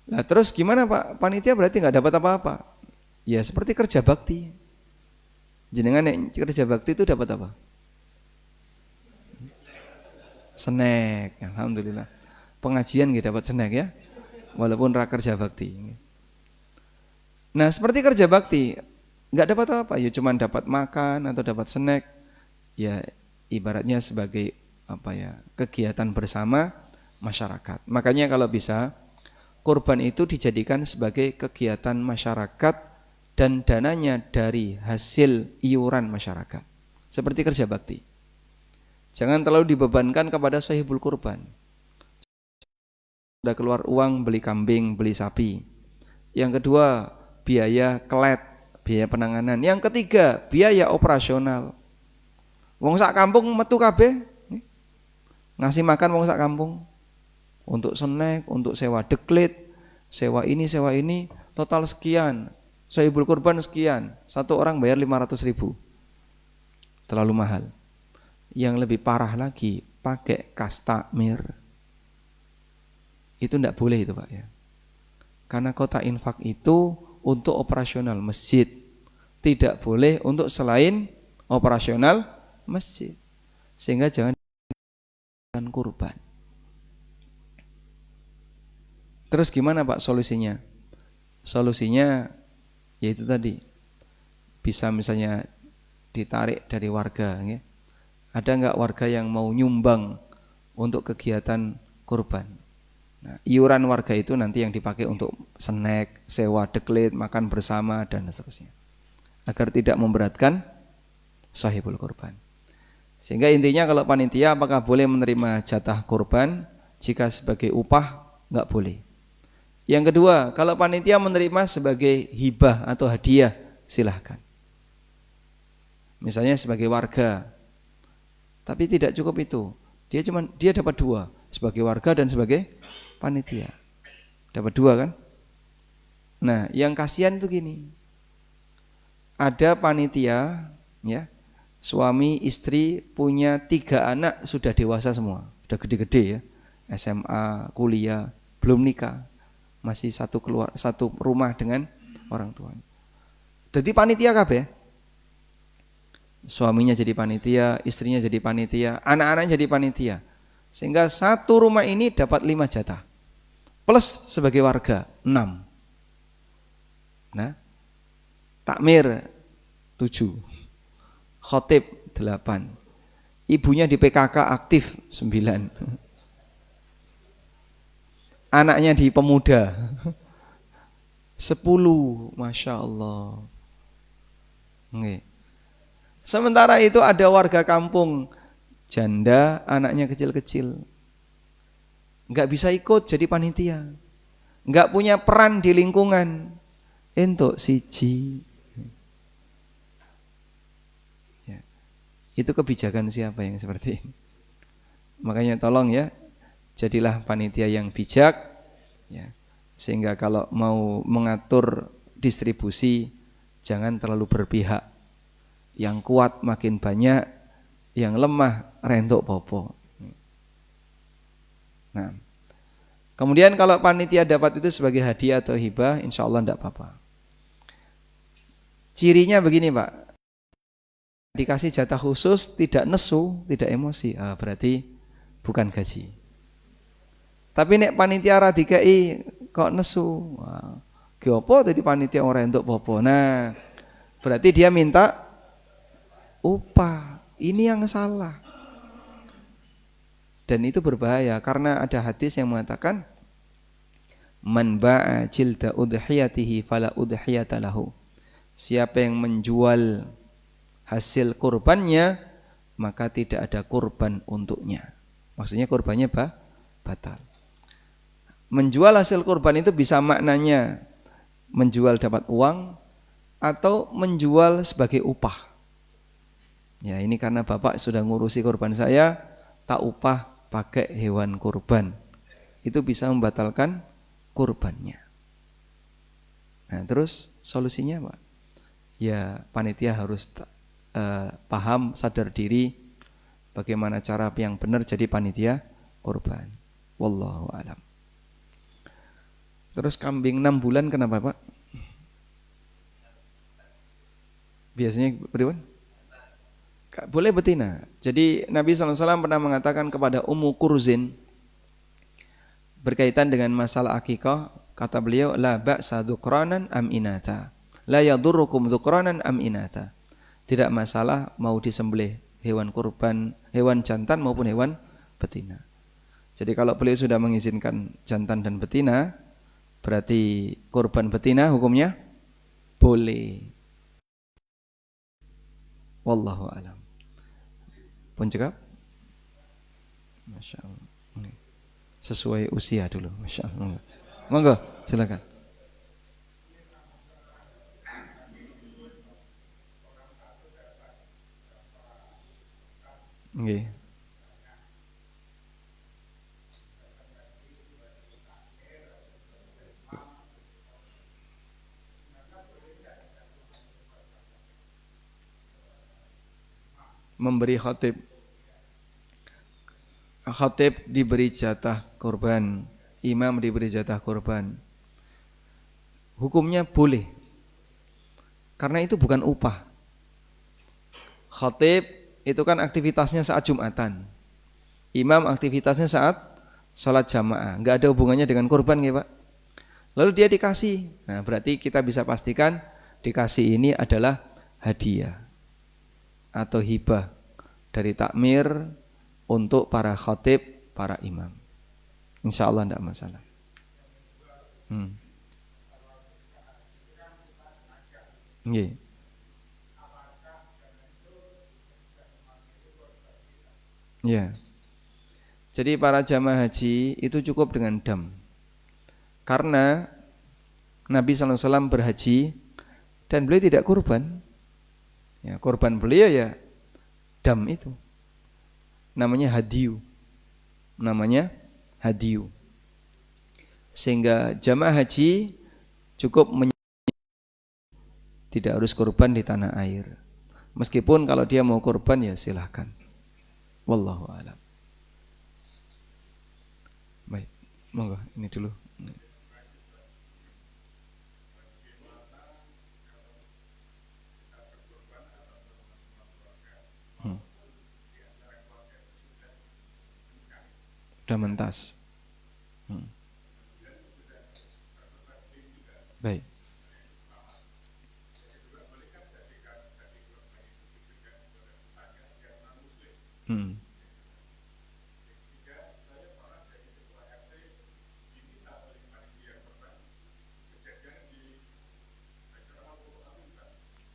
Nah, terus gimana Pak? Panitia berarti nggak dapat apa-apa. Ya seperti kerja bakti. Jenengan yang kerja bakti itu dapat apa? Snack. Alhamdulillah. Pengajian nggak dapat snack ya. Walaupun kerja bakti. Nah, seperti kerja bakti, nggak dapat apa-apa. Ya cuma dapat makan atau dapat snack. Ya ibaratnya sebagai apa ya, kegiatan bersama masyarakat. Makanya kalau bisa kurban itu dijadikan sebagai kegiatan masyarakat dan dananya dari hasil iuran masyarakat. Seperti kerja bakti. Jangan terlalu dibebankan kepada sahibul kurban. Sudah keluar uang beli kambing, beli sapi. Yang kedua, biaya kelet, biaya penanganan. Yang ketiga, biaya operasional. Wong sak kampung metu kabeh ngasih makan wong sak kampung. Untuk snack, untuk sewa deklit, sewa ini, total sekian. Sahibul kurban sekian. Satu orang bayar 500.000. Terlalu mahal. Yang lebih parah lagi, pakai kas takmir. Itu tidak boleh itu Pak ya. Karena kota infak itu untuk operasional masjid. Tidak boleh untuk selain operasional masjid. Sehingga jangan kurban. Terus gimana Pak solusinya? Solusinya yaitu tadi, bisa misalnya ditarik dari warga, ya. Ada nggak warga yang mau nyumbang untuk kegiatan kurban? Nah, iuran warga itu nanti yang dipakai untuk snack, sewa deklit, makan bersama dan seterusnya, agar tidak memberatkan sahibul kurban. Sehingga intinya kalau panitia apakah boleh menerima jatah kurban? Jika sebagai upah nggak boleh. Yang kedua, kalau panitia menerima sebagai hibah atau hadiah, silahkan. Misalnya sebagai warga, tapi tidak cukup itu. Dia dapat dua, sebagai warga dan sebagai panitia. Dapat dua kan? Nah, yang kasihan itu gini. Ada panitia, ya, suami istri punya 3 anak sudah dewasa semua, sudah gede-gede ya, SMA, kuliah, belum nikah, masih satu rumah dengan orang tuanya. Jadi panitia kabeh. Suaminya jadi panitia, istrinya jadi panitia, anak-anaknya jadi panitia. Sehingga satu rumah ini dapat 5 jatah. Plus sebagai warga 6. Nah, takmir 7. Khotib 8. Ibunya di PKK aktif 9. Anaknya di pemuda 10. Masya Allah. Nggih. Sementara itu ada warga kampung janda, anaknya kecil-kecil, nggak bisa ikut jadi panitia, nggak punya peran di lingkungan, entuk siji. Ya. Itu kebijakan siapa yang seperti ini? Makanya tolong ya, jadilah panitia yang bijak, ya. Sehingga kalau mau mengatur distribusi jangan terlalu berpihak. Yang kuat makin banyak, yang lemah rentuk popo. Nah, kemudian kalau panitia dapat itu sebagai hadiah atau hibah, insya Allah tidak apa-apa. Cirinya begini Pak, dikasih jatah khusus, tidak nesu, tidak emosi, berarti bukan gaji. Tapi nek panitia ra dikai kok nesu, ki opo dadi panitia ora entuk popo. Nah, berarti dia minta upah. Ini yang salah. Dan itu berbahaya karena ada hadis yang mengatakan man ba'a jilda udhiyatihi fala udhiyata lahu. Siapa yang menjual hasil kurbannya maka tidak ada kurban untuknya. Maksudnya kurbannya batal. Menjual hasil kurban itu bisa maknanya menjual dapat uang atau menjual sebagai upah. Ya, ini karena Bapak sudah ngurusi kurban saya, tak upah pakai hewan kurban. Itu bisa membatalkan kurbannya. Nah, terus solusinya Pak? Ya, panitia harus paham, sadar diri bagaimana cara yang benar jadi panitia kurban. Wallahu a'lam. Terus kambing 6 bulan kenapa Pak? Biasanya beriman? Boleh betina. Jadi Nabi SAW pernah mengatakan kepada Ummu Kurzin berkaitan dengan masalah akikah, kata beliau, la ba'sa dhukranan am inata, la yadurrukum dhukranan am inata. Tidak masalah mau disembelih hewan kurban, hewan jantan maupun hewan betina. Jadi kalau beliau sudah mengizinkan jantan dan betina, berarti kurban betina hukumnya boleh. Wallahu a'lam. Pun cekap? Masya Allah. Sesuai usia dulu. Masya Allah. Monggo, silakan. Okay. Memberi khatib. Khatib diberi jatah kurban, imam diberi jatah kurban. Hukumnya boleh. Karena itu bukan upah. Khatib itu kan aktivitasnya saat Jumatan. Imam aktivitasnya saat salat jamaah. Enggak ada hubungannya dengan kurban ya Pak. Lalu dia dikasih. Nah, berarti kita bisa pastikan dikasih ini adalah hadiah atau hibah dari takmir untuk para khatib, para imam. Insya Allah tidak masalah. Yeah. Ya. Jadi para jamaah haji itu cukup dengan dam. Karena Nabi SAW berhaji dan beliau tidak kurban. Ya, kurban beliau ya dam itu. Namanya hadiyu. Namanya hadiyu. Sehingga jamaah haji cukup tidak harus kurban di tanah air. Meskipun kalau dia mau kurban ya silahkan. Wallahu a'lam. Baik, monggo ini dulu. Sudah mentas. Baik.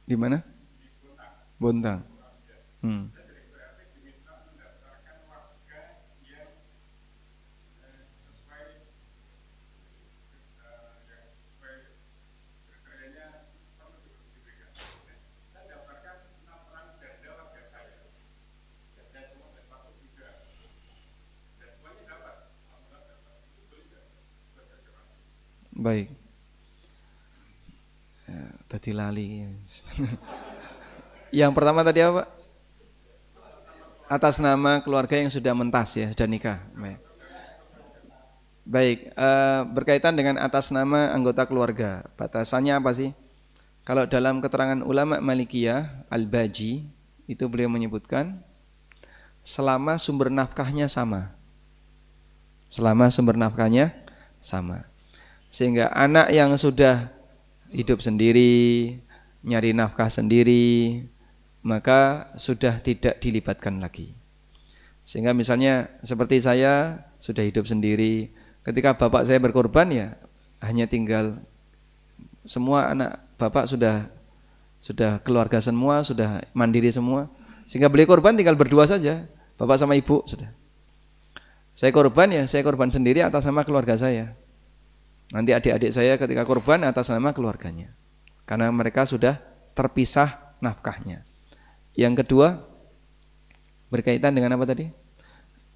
Di mana? Bontang. Baik. Ya, tadi lali. Yang pertama tadi apa, Pak? Atas nama keluarga yang sudah mentas ya, sudah nikah. Baik. Baik, berkaitan dengan atas nama anggota keluarga, batasannya apa sih? Kalau dalam keterangan ulama Malikiyah, Al-Baji, itu beliau menyebutkan selama sumber nafkahnya sama. Selama sumber nafkahnya sama. Sehingga anak yang sudah hidup sendiri, nyari nafkah sendiri, maka sudah tidak dilibatkan lagi. Sehingga misalnya seperti saya sudah hidup sendiri, ketika bapak saya berkorban ya hanya tinggal semua anak bapak sudah keluarga semua, sudah mandiri semua, sehingga beli korban tinggal berdua saja, bapak sama ibu sudah. Saya korban ya, saya korban sendiri atas nama keluarga saya. Nanti adik-adik saya ketika korban atas nama keluarganya. Karena mereka sudah terpisah nafkahnya. Yang kedua, berkaitan dengan apa tadi?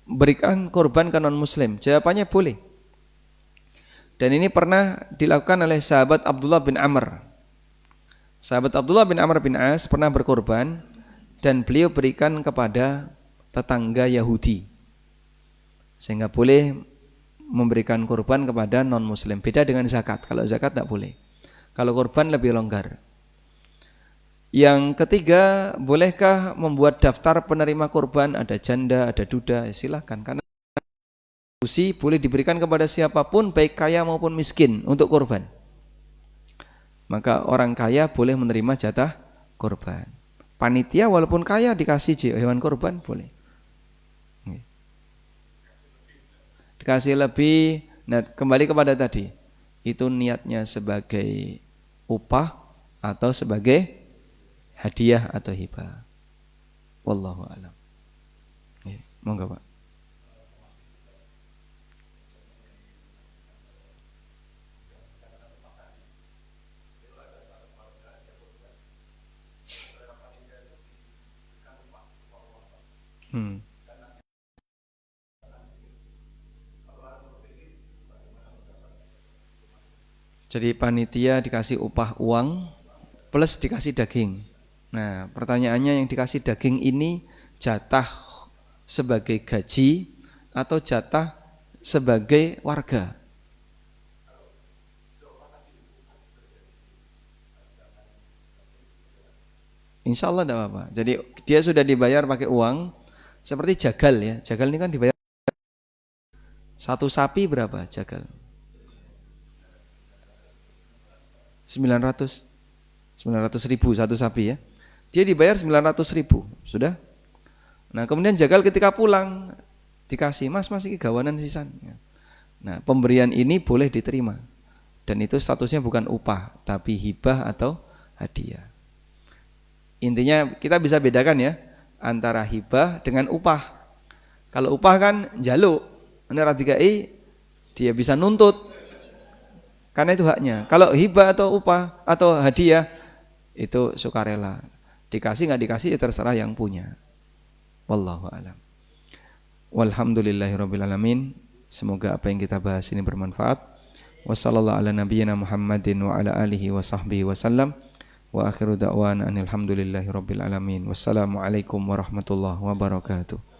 Berikan korban ke non-muslim. Jawabannya boleh. Dan ini pernah dilakukan oleh sahabat Abdullah bin Amr. Sahabat Abdullah bin Amr bin As pernah berkorban dan beliau berikan kepada tetangga Yahudi. Sehingga boleh memberikan korban kepada non-muslim. Beda dengan zakat. Kalau zakat tidak boleh. Kalau korban lebih longgar. Yang ketiga, bolehkah membuat daftar penerima korban? Ada janda, ada duda, ya silakan. Karena boleh diberikan kepada siapapun, baik kaya maupun miskin, untuk korban. Maka orang kaya boleh menerima jatah korban. Panitia walaupun kaya dikasih hewan korban boleh. Dikasih lebih. Nah, kembali kepada tadi, itu niatnya sebagai upah atau sebagai hadiah atau hibah. Wallahu a'lam. Ya, monggo Pak. Jadi panitia dikasih upah uang plus dikasih daging. Nah, pertanyaannya yang dikasih daging ini jatah sebagai gaji atau jatah sebagai warga? Insya Allah tidak apa-apa. Jadi dia sudah dibayar pakai uang, seperti jagal ya. Jagal ini kan dibayar. Satu sapi berapa jagal? 900.000 satu sapi ya. Dia dibayar 900.000, sudah. Nah kemudian jagal ketika pulang dikasih, mas ini gawanan sisan. Nah pemberian ini boleh diterima dan itu statusnya bukan upah tapi hibah atau hadiah. Intinya kita bisa bedakan ya antara hibah dengan upah. Kalau upah kan jaluk, nek dikai dia bisa nuntut karena itu haknya. Kalau hibah atau upah atau hadiah itu sukarela. Dikasih nggak dikasih ya terserah yang punya. Wallahu a'lam. Walhamdulillahirabbil alamin. Semoga apa yang kita bahas ini bermanfaat. Wassallallahu ala nabiyyina Muhammadin wa ala alihi wa sahbihi wasallam. Wa akhiru da'wana alhamdulillahirabbil alamin. Wassalamualaikum warahmatullahi wabarakatuh.